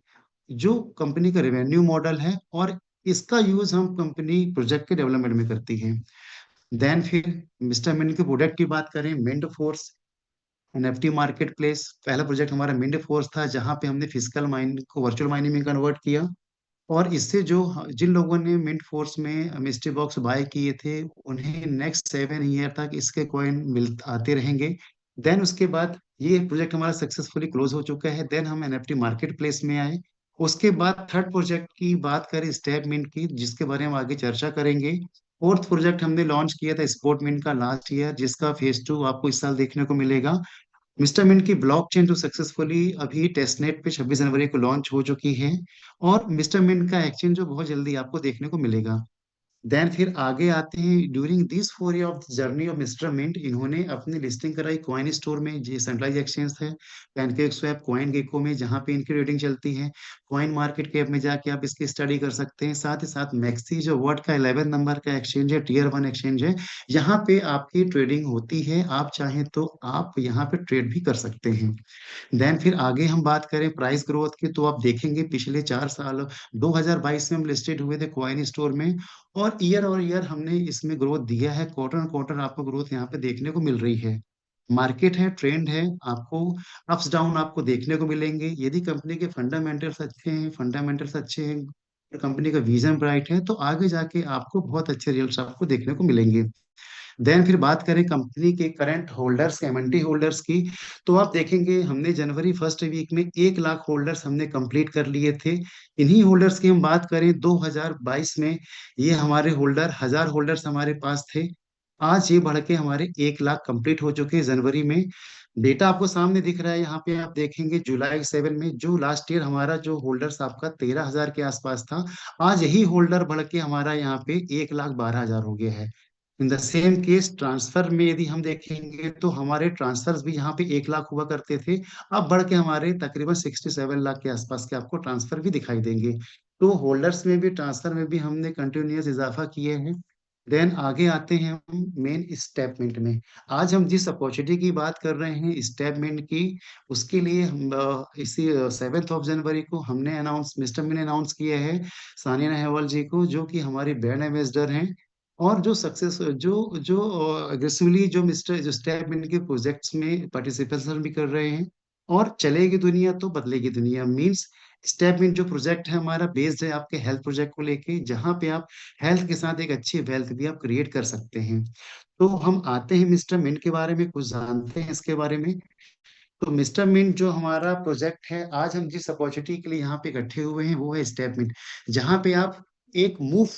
A: जो कंपनी का रेवेन्यू मॉडल है, और इसका यूज हम कंपनी प्रोजेक्ट के डेवलपमेंट में करती है। देन फिर मिस्टर मिंट के प्रोडक्ट की बात करें, Mint Force NFT marketplace, पहला प्रोजेक्ट हमारा मिंट फोर्स था, जहां पे हमने फिजिकल माइनिंग को वर्चुअल माइनिंग में कन्वर्ट किया। और इससे जो जिन लोगों ने मिंट फोर्स में मिस्ट्री बॉक्स बाय किए थे, उन्हें नेक्स्ट 7 ईयर तक इसके कॉइन मिल आते रहेंगे। देन उसके बाद ये प्रोजेक्ट हमारा सक्सेसफुली क्लोज हो चुका है। देन हम एनएफटी मार्केट प्लेस में आए। उसके बाद थर्ड प्रोजेक्ट की बात करें स्टेप मिंट की, जिसके बारे में आगे चर्चा करेंगे। फोर्थ प्रोजेक्ट हमने लॉन्च किया था स्पोर्ट मिंट का लास्ट ईयर, जिसका फेज 2 आपको इस साल देखने को मिलेगा। मिस्टर मिंट की ब्लॉकचेन तो सक्सेसफुली अभी टेस्टनेट पे 26 जनवरी को लॉन्च हो चुकी है। और मिस्टर मिंट का एक्सचेंज जो बहुत जल्दी आपको देखने को मिलेगा। देन फिर आगे आते हैं, during this 4 year of journey of Mister Mint इन्होंने अपनी लिस्टिंग कराई कॉइन स्टोर में, जो सेंट्रलाइज एक्सचेंज है, पैनकेक स्वैप, कॉइन गेको में, जहां पे इनकी ट्रेडिंग चलती है। कॉइन मार्केट कैप में जाके आप इसकी स्टडी कर सकते हैं। साथ ही साथ मैक्सी जो वर्ल्ड का 11 नंबर का एक्सचेंज है, टियर 1 एक्सचेंज है, यहाँ पे आपकी ट्रेडिंग होती है। आप चाहें तो आप यहाँ पे ट्रेड भी कर सकते हैं। देन फिर आगे हम बात करें प्राइस ग्रोथ की, तो आप देखेंगे पिछले 4 साल 2022 में हम लिस्टेड हुए थे कॉइन स्टोर में, और ईयर हमने इसमें ग्रोथ दिया है। क्वार्टर क्वार्टर आपको ग्रोथ यहाँ पे देखने को मिल रही है। मार्केट है, ट्रेंड है, आपको अप्स डाउन आपको देखने को मिलेंगे। यदि कंपनी के फंडामेंटल्स अच्छे हैं, कंपनी का विजन ब्राइट है, तो आगे जाके आपको बहुत अच्छे रिजल्ट्स आपको देखने को मिलेंगे। देन फिर बात करें कंपनी के करंट होल्डर्स एमएनटी होल्डर्स की, तो आप देखेंगे हमने जनवरी फर्स्ट वीक में 1 लाख होल्डर्स हमने कंप्लीट कर लिए थे। इन्हीं होल्डर्स की हम बात करें 2022 में, ये हमारे होल्डर 1000 होल्डर्स हमारे पास थे। आज ये बढ़ के हमारे 1 लाख कंप्लीट हो चुके हैं जनवरी में। डेटा आपको सामने दिख रहा है, यहाँ पे आप देखेंगे जुलाई 7 में जो लास्ट ईयर हमारा जो होल्डर्स आपका 13,000 के आसपास था, आज यही होल्डर बढ़ के हमारा यहाँ पे 1,12,000 हो गया है। In the same case transfer में यदि हम देखेंगे तो हमारे ट्रांसफर्स भी यहाँ पे 1 लाख हुआ करते थे, अब बढ़ के हमारे तकरीबन 67 लाख के आसपास के आपको ट्रांसफर भी दिखाई देंगे। तो होल्डर्स में भी, ट्रांसफर में भी हमने कंटिन्यूअस इजाफा किए हैं। देन आगे आते हैं हम मेन स्टेटमेंट में। आज हम जिस अपॉर्चुनिटी की बात कर रहे हैं स्टेटमेंट की, उसके लिए हम इसी 7 जनवरी को हमने अनाउंस, मिस्टर मिन अनाउंस किया है सानिया नेहवाल जी को, जो कि हमारी ब्रांड एम्बेसडर हैं, और जो सक्सेस जो जो अग्रेसिवली जो स्टेप इनके प्रोजेक्ट्स में पार्टिसिपेशन भी कर रहे हैं। और चलेगी दुनिया तो बदलेगी दुनिया मींस, स्टेप इन जो प्रोजेक्ट है हमारा बेस्ड है आपके हेल्थ प्रोजेक्ट को लेके, जहाँ पे आप हेल्थ के साथ एक अच्छी वेल्थ भी आप क्रिएट कर सकते हैं। तो हम आते हैं मिस्टर मिंट के बारे में, कुछ जानते हैं इसके बारे में। तो मिस्टर मिंट जो हमारा प्रोजेक्ट है, आज हम जिस अपॉर्चुनिटी के लिए यहाँ पे इकट्ठे हुए हैं वो है स्टेप मिंट, जहाँ पे आप एक मूव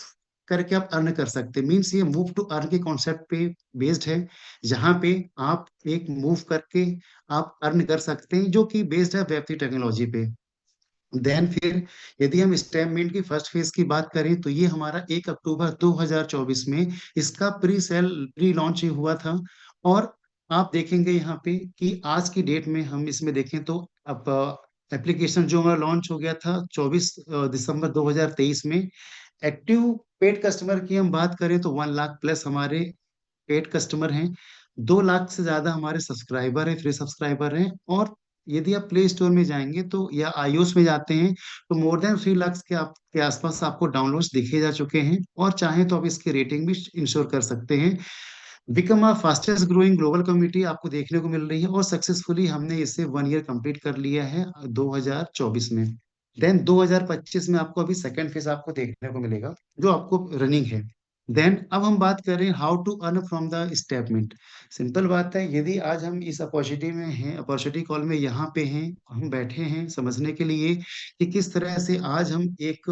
A: करके आप अर्न कर सकते हैं। मीन्स ये मूव टू अर्न के कॉन्सेप्ट पे बेस्ड है, जहाँ पे आप एक मूव करके आप अर्न कर सकते हैं, जो कि बेस्ड है वेब टेक्नोलॉजी पे। देन फिर यदि हम स्टेटमेंट की फर्स्ट फेज की बात करें तो ये हमारा 1 अक्टूबर 2024 में इसका प्री लॉन्च हुआ था। और आप देखेंगे यहाँ पे कि आज की डेट में हम इसमें देखें तो अब एप्लीकेशन जो हमारा लॉन्च हो गया था 24 दिसंबर 2023 में, एक्टिव पेड कस्टमर की हम बात करें तो 1 लाख प्लस हमारे पेड कस्टमर हैं, 2 लाख से ज्यादा हमारे सब्सक्राइबर हैं, फ्री सब्सक्राइबर हैं। और यदि आप प्ले स्टोर में जाएंगे तो या आईओएस में जाते हैं तो मोर देन 3 लाख के आसपास आपको डाउनलोड्स दिखे जा चुके हैं। और चाहें तो आप इसकी रेटिंग भी इंश्योर कर सकते हैं। Become a fastest growing global community आपको देखने को मिल रही है, और सक्सेसफुली हमने इसे 1 ईयर कंप्लीट कर लिया है 2024 में। देन 2025 में आपको अभी सेकंड फेज आपको देखने को मिलेगा, जो आपको रनिंग है। देन अब हम बात करें how to earn from the statement. Simple बात है, यदि आज हम इस अपॉर्चुनिटी में हैं, अपॉर्चुनिटी कॉल में यहाँ पे हैं, हम बैठे हैं समझने के लिए कि किस तरह से आज हम एक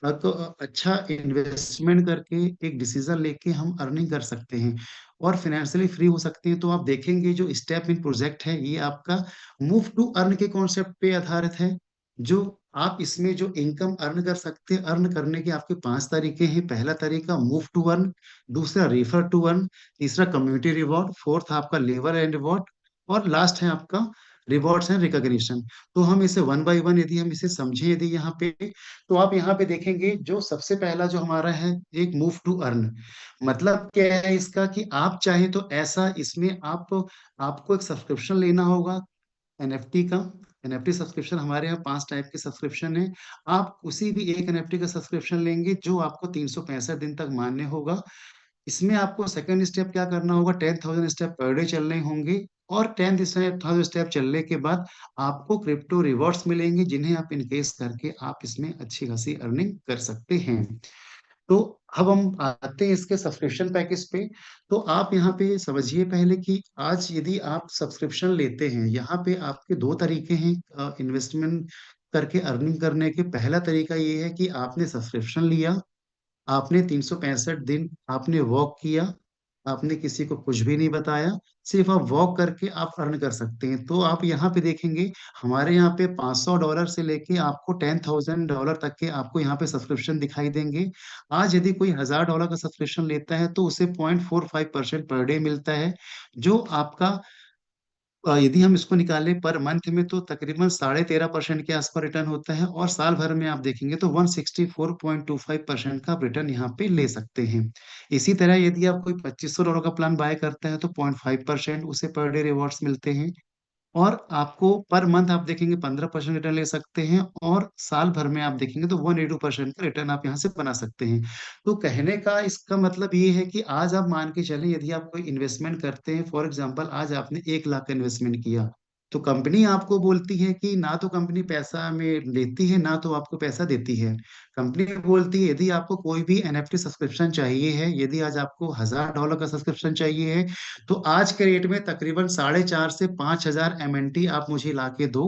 A: अच्छा इन्वेस्टमेंट करके एक डिसीजन लेके हम अर्निंग कर सकते हैं और फाइनेंशियली फ्री हो सकते हैं। तो आप देखेंगे जो स्टेप इन प्रोजेक्ट है ये आपका मूव टू अर्न के कॉन्सेप्ट पे आधारित है। जो आप इसमें जो इनकम अर्न कर सकते हैं, अर्न करने के आपके 5 तरीके हैं। पहला तरीका मूव टू अर्न, दूसरा रेफर टू अर्न, तीसरा कम्युनिटी रिवॉर्ड, फोर्थ आपका लेबर एंड रिवॉर्ड, और लास्ट है आपका रिवॉर्ड्स एंड रिकॉग्निशन। तो हम इसे वन बाय वन यदि हम इसे समझें, यदि यहाँ पे, तो आप यहाँ पे देखेंगे जो सबसे पहला जो हमारा है एक मूव टू अर्न, मतलब क्या है इसका कि आप चाहें तो ऐसा इसमें आपको एक सब्सक्रिप्शन लेना होगा एनएफटी का। एनएफटी सब्सक्रिप्शन हमारे यहाँ 5 टाइप के सब्सक्रिप्शन है। आप उसी भी एक एनएफटी का सब्सक्रिप्शन लेंगे जो आपको 365 दिन तक मान्य होगा। इसमें आपको सेकंड स्टेप क्या करना होगा, 10,000 स्टेप पर डे चलने होंगे। और 10,000 स्टेप चलने के बाद आपको क्रिप्टो रिवॉर्ड्स मिलेंगे, जिन्हें आप इनकेस करके आप इसमें अच्छी खासी अर्निंग कर सकते हैं। तो अब हम आते हैं इसके सब्सक्रिप्शन पैकेज पे। तो आप यहाँ पे समझिए पहले कि आज यदि आप सब्सक्रिप्शन लेते हैं, यहाँ पे आपके 2 तरीके हैं इन्वेस्टमेंट करके अर्निंग करने के। पहला तरीका ये है कि आपने सब्सक्रिप्शन लिया, आपने 365 दिन आपने वॉक किया, आपने किसी को कुछ भी नहीं बताया, सिर्फ आप वॉक करके आप अर्न कर सकते हैं। तो आप यहाँ पे देखेंगे हमारे यहाँ पे $500 से लेके आपको $10,000 तक के आपको यहाँ पे सब्सक्रिप्शन दिखाई देंगे। आज यदि कोई $1,000 का सब्सक्रिप्शन लेता है तो उसे 0.45% पर डे मिलता है, जो आपका यदि हम इसको निकालें पर मंथ में तो तकरीबन 13.5% के आसपास रिटर्न होता है। और साल भर में आप देखेंगे तो 164.25% का आप रिटर्न यहाँ पे ले सकते हैं। इसी तरह यदि आप कोई $2,500 का प्लान बाय करता है तो 0.5% उसे पर डे रिवॉर्ड्स मिलते हैं। और आपको पर मंथ आप देखेंगे 15% रिटर्न ले सकते हैं, और साल भर में आप देखेंगे तो 182% का रिटर्न आप यहाँ से बना सकते हैं। तो कहने का इसका मतलब ये है कि आज आप मान के चलें यदि आप कोई इन्वेस्टमेंट करते हैं, फॉर एग्जांपल आज आपने 1 लाख का इन्वेस्टमेंट किया, तो कंपनी आपको बोलती है कि ना तो कंपनी पैसा में लेती है ना तो आपको पैसा देती है। कंपनी बोलती है यदि आपको कोई भी एनएफटी सब्सक्रिप्शन चाहिए है, यदि आज आपको $1,000 का सब्सक्रिप्शन चाहिए है, तो आज के रेट में तकरीबन 4,500 से 5,000 एमएनटी आप मुझे ला के दो।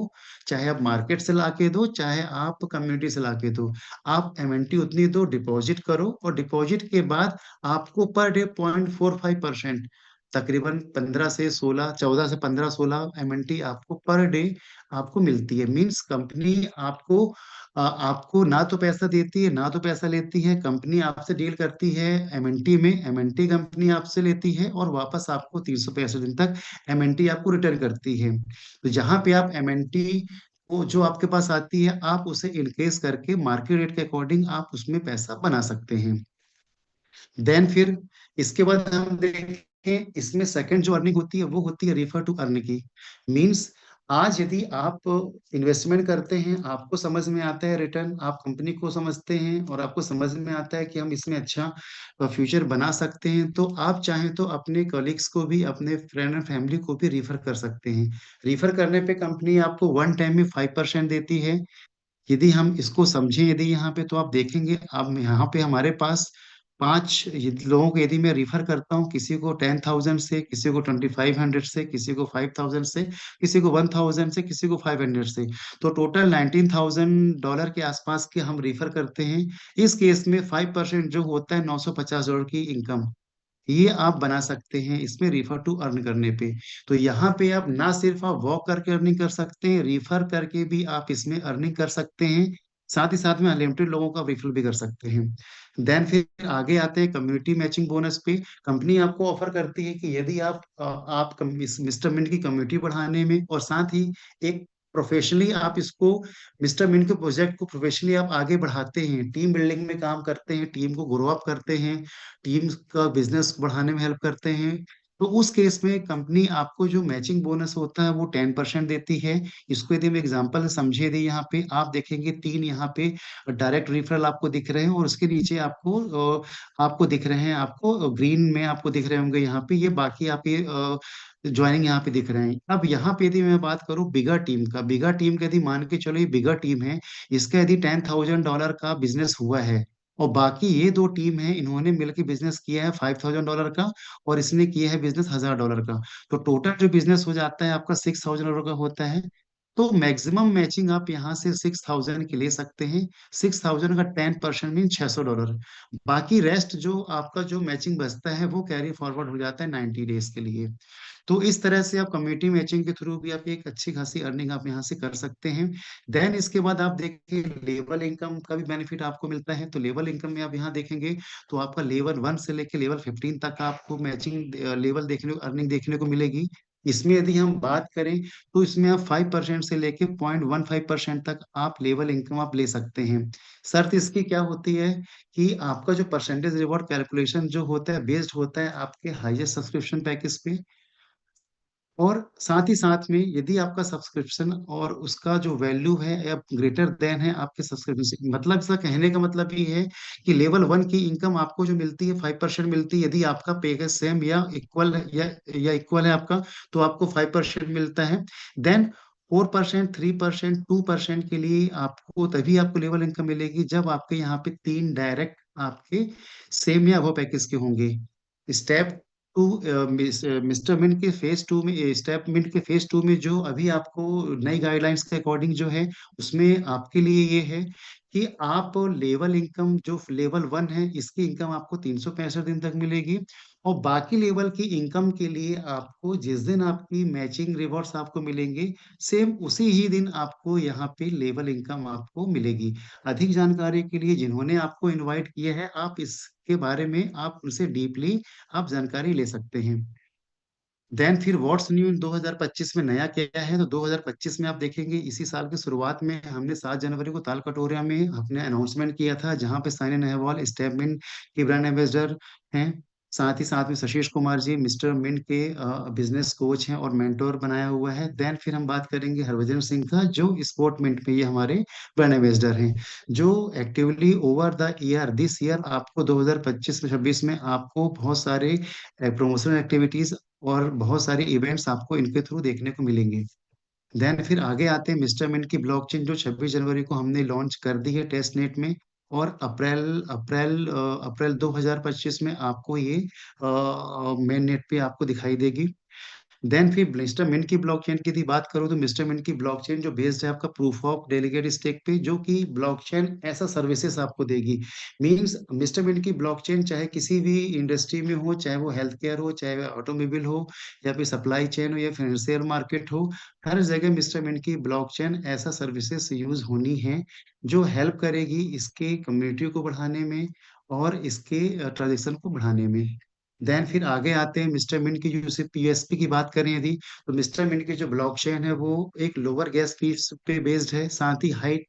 A: चाहे आप मार्केट से ला के दो, चाहे आप कम्युनिटी से ला के दो, आप एमएनटी उतनी दो, डिपॉजिट करो, और डिपॉजिट के बाद आपको पर डे 0.45%, तकरीबन 15 से 16, 14 से 15, 16 एमएनटी आपको पर डे आपको मिलती है। मीन्स कंपनी आपको आपको ना तो पैसा देती है ना तो पैसा लेती है। कंपनी आपसे डील करती है एमएनटी में, एमएनटी कंपनी आपसे लेती है और वापस आपको 365 दिन तक एमएनटी आपको रिटर्न करती है। तो जहां पे आप एमएनटी को जो आपके पास आती है, आप उसे इनकेस करके मार्केट रेट के अकॉर्डिंग आप उसमें पैसा बना सकते हैं। देन फिर इसके बाद हम देखें, इसमें सेकंड जो अर्निंग होती है वो होती है रेफर टू अर्न की। मींस आज यदि आप इन्वेस्टमेंट करते हैं, आपको समझ में आता है रिटर्न, आप कंपनी को समझते हैं और आपको समझ में आता है कि हम इसमें अच्छा फ्यूचर बना सकते हैं, तो आप चाहें तो अपने कलीग्स को भी, अपने फ्रेंड एंड फैमिली को भी रिफर कर सकते हैं। रिफर करने पे कंपनी आपको वन टाइम में 5% देती है। यदि हम इसको समझें, यदि यहाँ पे, तो आप देखेंगे, अब यहाँ पे हमारे पास लोगों को यदि मैं रिफर करता हूँ, किसी को 10,000 से, किसी को 2,500 से, किसी को 5,000 से, किसी को 1,000 से, किसी को 500 से, तो टोटल $19,000 के आसपास के हम रिफर करते हैं। इस केस में 5% जो होता है $950 की इनकम, ये आप बना सकते हैं इसमें रिफर टू अर्न करने पे। तो यहाँ पे आप ना सिर्फ आप वॉक करके अर्निंग कर सकते हैं, रिफर करके भी आप इसमें अर्निंग कर सकते हैं। साथ ही साथ में अनलिमिटेड लोगों का रिफर भी कर सकते हैं। देन फिर आगे आते हैं कम्युनिटी मैचिंग बोनस पे। कंपनी आपको ऑफर करती है कि यदि इस मिस्टर मिंट की कम्युनिटी बढ़ाने में और साथ ही एक प्रोफेशनली आप इसको, मिस्टर मिंट के प्रोजेक्ट को प्रोफेशनली आप आगे बढ़ाते हैं, टीम बिल्डिंग में काम करते हैं, टीम को ग्रो अप करते हैं, टीम का बिजनेस बढ़ाने में हेल्प करते हैं, तो उस केस में कंपनी आपको जो मैचिंग बोनस होता है वो 10% देती है। इसको यदि हम एग्जांपल से समझे, यदि यहाँ पे आप देखेंगे तीन यहाँ पे डायरेक्ट रेफरल आपको दिख रहे हैं और उसके नीचे आपको दिख रहे हैं, आपको ग्रीन में आपको दिख रहे होंगे यहाँ पे, ये बाकी आपके ज्वाइनिंग यहाँ पे दिख रहे हैं। अब यहाँ पे यदि मैं बात करूँ बिगर टीम का यदि मान के चलो ये बिगर टीम है, इसका यदि $10,000 का बिजनेस हुआ है और बाकी ये दो टीम है, इन्होंने मिलकर बिजनेस किया है $5,000 का और इसने किया है बिजनेस $1,000 का, तो टोटल जो बिजनेस हो जाता है आपका $6,000 का होता है। तो मैक्सिमम मैचिंग आप यहाँ से 6,000 की ले सकते हैं। 6,000 का 10% मीन $600। बाकी रेस्ट जो आपका जो मैचिंग बचता है वो कैरी फॉरवर्ड हो जाता है 90 डेज के लिए। तो इस तरह से आप कम्युनिटी मैचिंग के थ्रू भी आप एक अच्छी खासी अर्निंग आप यहाँ से कर सकते हैं। देन इसके बाद आप देखिए लेवल इनकम का भी बेनिफिट आपको मिलता है। तो लेवल इनकम में आप यहाँ देखेंगे तो आपका लेवल 1 से लेकर लेवल 15 तक का आपको मैचिंग लेवल देखने को, अर्निंग देखने को मिलेगी। इसमें यदि हम बात करें तो इसमें आप 5% से लेके 0.15% तक आप लेवल इनकम आप ले सकते हैं। शर्त इसकी क्या होती है कि आपका जो परसेंटेज रिवॉर्ड कैलकुलेशन जो होता है बेस्ड होता है आपके हाईएस्ट सब्सक्रिप्शन पैकेज पे, और साथ ही साथ में यदि आपका सब्सक्रिप्शन और उसका जो वैल्यू है या ग्रेटर देन है आपके सब्सक्रिप्शन से, मतलब इसका कहने का मतलब ये है कि लेवल 1 की इनकम आपको जो मिलती है 5% मिलती है। यदि आपका पैकेज सेम या इक्वल है या इक्वल है आपका, तो आपको 5% मिलता है। देन 4%, 3%, 2% के लिए आपको तभी आपको लेवल इनकम मिलेगी जब आपके यहाँ पे तीन डायरेक्ट आपके सेम या वो पैकेज के होंगे। स्टेप टू मिस्टर मिंट के फेज 2 में, स्टेप मिंट के फेज 2 में जो अभी आपको नई गाइडलाइंस के अकॉर्डिंग जो है, उसमें आपके लिए ये है कि आप लेवल इनकम जो लेवल 1 है इसकी इनकम आपको 365 दिन तक मिलेगी। और बाकी लेवल की इनकम के लिए आपको जिस दिन आपकी मैचिंग रिवॉर्ड्स आपको मिलेंगे, सेम उसी ही दिन आपको यहाँ पे लेवल इनकम आपको मिलेगी। अधिक जानकारी के लिए जिन्होंने आपको इनवाइट किया है, आप इसके बारे में आप उनसे डीपली आप जानकारी ले सकते हैं। देन फिर व्हाट्स न्यू इन 2025 में नया क्या है, तो 2025 में आप देखेंगे इसी साल की शुरुआत में हमने 7 जनवरी को ताल कटोरिया में हमने अनाउंसमेंट किया था, जहां पे साइना नेहवाल स्टेप मिंट के ब्रांड एम्बेसडर हैं। साथ ही साथ में सशीश कुमार जी मिस्टर मिंट के बिजनेस कोच हैं और मेंटोर बनाया हुआ है। देन फिर हम बात करेंगे हरभजन सिंह का, जो स्पोर्ट मिंट पे ये हमारे ब्रांड एम्बेसडर हैं, जो actively over the year this year आपको 2025 में 26 में आपको बहुत सारे प्रमोशनल एक्टिविटीज और बहुत सारे इवेंट्स आपको इनके थ्रू देखने को मिलेंगे। देन फिर आगे आते हैं मिस्टर मिंट की ब्लॉकचेन, जो 26 जनवरी को हमने लॉन्च कर दी है टेस्ट नेट में, और अप्रैल 2025 में आपको ये मेन नेट पे आपको दिखाई देगी। देन फिर मिस्टर मिंट की ब्लॉकचेन की यदि बात करूँ तो मिस्टर मिंट की ब्लॉकचेन जो बेस्ड है आपका प्रूफ ऑफ डेलीगेट स्टेक पे, जो कि ब्लॉकचेन ऐसा सर्विसेज आपको देगी। मींस मिस्टर मिंट की ब्लॉकचेन चाहे किसी भी इंडस्ट्री में हो, चाहे वो हेल्थ केयर हो, चाहे वो ऑटोमोबाइल हो, या फिर सप्लाई चेन हो, या फाइनेंशियल मार्केट हो, हर जगह मिस्टर मिंट की ब्लॉकचेन ऐसा सर्विसेज यूज होनी है जो हेल्प करेगी इसके कम्युनिटी को बढ़ाने में और इसके ट्रांजेक्शन को बढ़ाने में। देन फिर आगे आते हैं मिस्टर मिंट की, जो सिर्फ पीएसपी की बात करें यदि, तो मिस्टर मिंट की जो ब्लॉकचेन है वो एक लोअर गैस फीस पे बेस्ड है, साथ ही हाई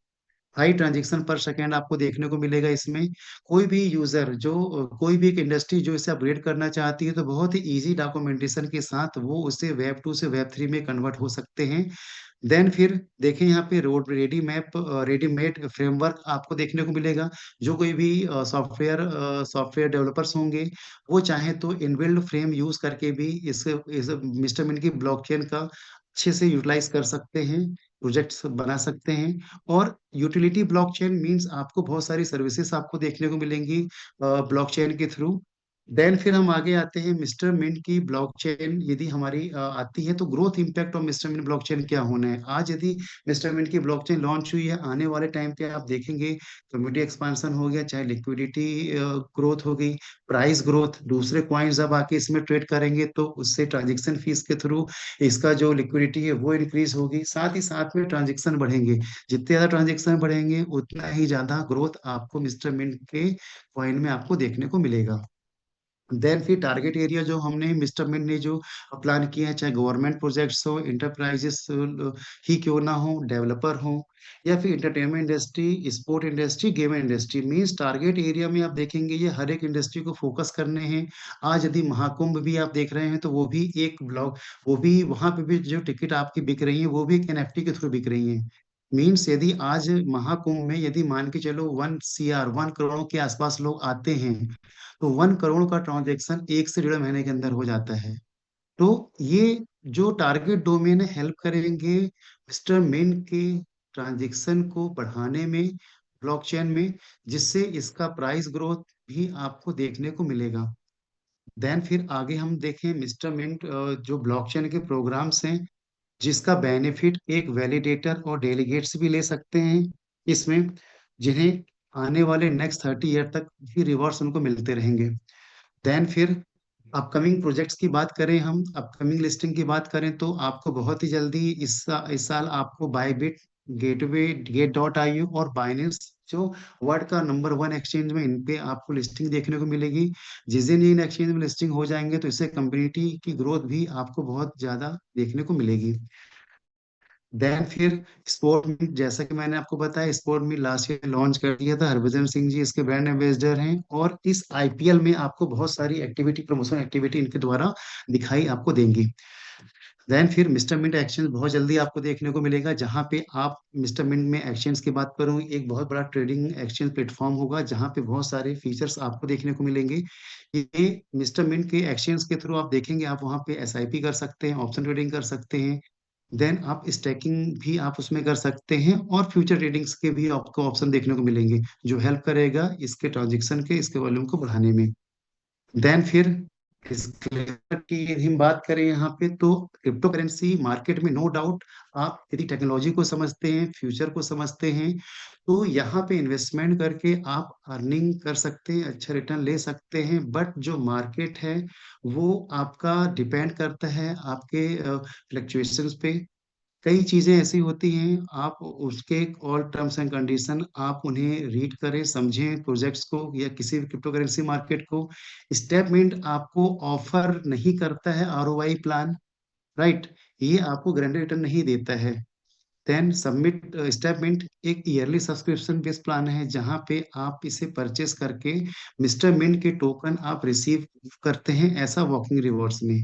A: हाई ट्रांजेक्शन पर सेकेंड आपको देखने को मिलेगा इसमें। कोई भी यूजर जो कोई भी एक इंडस्ट्री जो इसे अपग्रेड करना चाहती है तो बहुत ही इजी डॉक्यूमेंटेशन के साथ वो उसे वेब 2 से वेब 3 में कन्वर्ट हो सकते हैं। देन फिर देखें यहाँ पे रोड रेडीमेड फ्रेमवर्क आपको देखने को मिलेगा। जो कोई भी सॉफ्टवेयर डेवलपर्स होंगे, वो चाहे तो इनबिल्ड फ्रेम यूज करके भी इस मिस्टर मिन की ब्लॉकचेन का अच्छे से यूटिलाइज कर सकते हैं, प्रोजेक्ट्स बना सकते हैं। और यूटिलिटी ब्लॉकचेन मींस आपको बहुत सारी सर्विसेज आपको देखने को मिलेंगी ब्लॉकचेन के थ्रू। देन फिर हम आगे आते हैं मिस्टर मिंट की ब्लॉकचेन यदि हमारी आती है तो growth impact of Mister Mint blockchain क्या होना है। आज यदि मिस्टर मिंट की ब्लॉकचेन लॉन्च हुई है, आने वाले टाइम पे आप देखेंगे कम्युनिटी एक्सपांशन हो गया, चाहे लिक्विडिटी ग्रोथ हो गई, प्राइस ग्रोथ, दूसरे कॉइन्स अब आके इसमें ट्रेड करेंगे तो उससे ट्रांजेक्शन फीस के थ्रू इसका जो लिक्विडिटी है वो इंक्रीज होगी, साथ ही साथ में ट्रांजेक्शन बढ़ेंगे। जितने ज्यादा ट्रांजेक्शन बढ़ेंगे उतना ही ज्यादा ग्रोथ आपको मिस्टर मिंट के कॉइन में आपको देखने को मिलेगा। देन फिर टारगेट एरिया जो हमने मिस्टर मिंट ने जो प्लान किया है, चाहे गवर्नमेंट प्रोजेक्ट्स हो, इंटरप्राइजेस ही क्यों ना हो, डेवलपर हो, या फिर entertainment industry, sport industry, game industry, means target area में आप देखेंगे ये हर एक इंडस्ट्री को फोकस करने हैं। आज यदि महाकुंभ भी आप देख रहे हैं तो वो भी एक ब्लॉग, वो भी वहां पे भी जो टिकट आपकी बिक रही है वो भी एक एनएफटी के थ्रू बिक रही है। मीन्स यदि आज महाकुंभ में यदि मान के चलो 1 CR 1 करोड़ के आसपास लोग आते हैं, तो 1 करोड़ का ट्रांजेक्शन 1 से 1.5 महीने के अंदर हो जाता है। तो ये जो टारगेट डोमेन है हेल्प करेंगे मिस्टर मेन के ट्रांजेक्शन को बढ़ाने में ब्लॉकचेन में, जिससे इसका प्राइस ग्रोथ भी आपको देखने को मिलेगा। देन फिर आगे हम देखें मिस्टर मिंट जो ब्लॉकचेन के प्रोग्राम्स हैं जिसका बेनिफिट एक वैलिडेटर और डेलीगेट्स भी ले सकते हैं इसमें, जिन्हें आने वाले नेक्स्ट 30 ईयर तक भी रिवॉर्ड्स उनको मिलते रहेंगे। देन फिर अपकमिंग प्रोजेक्ट्स की बात करें, हम अपकमिंग लिस्टिंग की बात करें तो आपको बहुत ही जल्दी इस साल आपको बायबिट, गेटवे, गेट.io और बाइनेंस जो वर्ल्ड का नंबर 1 एक्सचेंज में, इन पे आपको लिस्टिंग देखने को मिलेगी। जिस दिन ये इन एक्सचेंज में लिस्टिंग हो जाएंगे तो इससे कम्युनिटी की ग्रोथ भी आपको बहुत ज्यादा देखने को मिलेगी। देन फिर स्पोर्ट मीट, जैसा कि मैंने आपको बताया sport meet last year launch कर दिया था, हरभजन सिंह जी इसके ब्रांड एम्बेसडर हैं, और इस आईपीएल में आपको बहुत सारी एक्टिविटी, प्रमोशन एक्टिविटी इनके द्वारा दिखाई आपको देंगी। देन फिर मिस्टर मिंट एक्सचेंज बहुत जल्दी आपको देखने को मिलेगा, जहां पे आप मिस्टर मिंट में एक्सचेंज की बात करूँ, एक बहुत बड़ा ट्रेडिंग एक्सचेंज प्लेटफॉर्म होगा जहां पे बहुत सारे फीचर्स आपको देखने को मिलेंगे। ये मिस्टर मिंट के एक्सचेंज के थ्रू आप देखेंगे, आप वहां पे एसआईपी कर सकते हैं, ऑप्शन ट्रेडिंग कर सकते हैं। देन आप स्टैकिंग भी आप उसमें कर सकते हैं, और फ्यूचर ट्रेडिंग्स के भी आपको ऑप्शन देखने को मिलेंगे जो हेल्प करेगा इसके ट्रांजेक्शन के, इसके वॉल्यूम को बढ़ाने में। देन फिर डिस्क्लेमर की यदि हम बात करें यहाँ पे तो क्रिप्टो करेंसी मार्केट में नो डाउट, आप यदि टेक्नोलॉजी को समझते हैं, फ्यूचर को समझते हैं, तो यहाँ पे इन्वेस्टमेंट करके आप अर्निंग कर सकते हैं, अच्छा रिटर्न ले सकते हैं। बट जो मार्केट है वो आपका डिपेंड करता है आपके फ्लक्चुएशंस पे। कई चीजें ऐसी होती हैं, आप उसके ऑल टर्म्स एंड कंडीशन आप उन्हें रीड करें, समझें प्रोजेक्ट्स को या किसी भी क्रिप्टो करेंसी मार्केट को। स्टेटमेंट आपको ऑफर नहीं करता है आरओआई प्लान, राइट, ये आपको गारंटी रिटर्न नहीं देता है। देन सबमिट स्टेटमेंट एक ईयरली सब्सक्रिप्शन बेस्ड प्लान है जहां पे आप इसे परचेस करके मिस्टर मिंट के टोकन आप रिसीव करते हैं ऐसा वॉकिंग रिवॉर्ड्स में।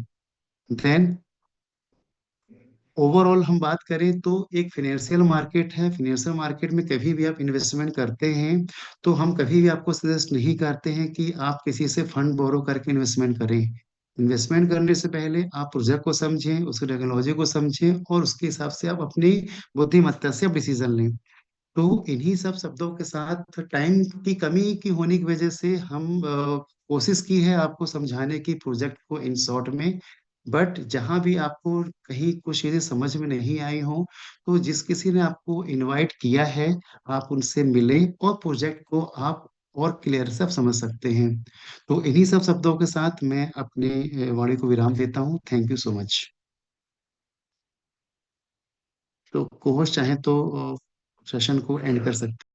A: देन ओवरऑल हम बात करें तो एक फाइनेंशियल मार्केट है, फाइनेंशियल मार्केट में कभी भी आप इन्वेस्टमेंट करते हैं तो हम कभी भी आपको सजेस्ट नहीं करते हैं कि आप किसी से फंड बोरो करके इन्वेस्टमेंट करें। इन्वेस्टमेंट करने से पहले आप प्रोजेक्ट को समझें, उसकी टेक्नोलॉजी को समझें, और उसके हिसाब से आप अपनी बुद्धिमत्ता से आप डिसीजन लें। तो इन्हीं सब शब्दों के साथ टाइम की कमी की होने की वजह से हम कोशिश की है आपको समझाने की प्रोजेक्ट को इन शॉर्ट में। बट जहां भी आपको कहीं कुछ चीजें समझ में नहीं आई हो, तो जिस किसी ने आपको इनवाइट किया है, आप उनसे मिलें और प्रोजेक्ट को आप और क्लियर से आप समझ सकते हैं। तो इन्हीं सब शब्दों के साथ मैं अपने वाणी को विराम देता हूँ। Thank you so much. तो कोहोस्ट चाहे तो सेशन को एंड कर सकते हैं।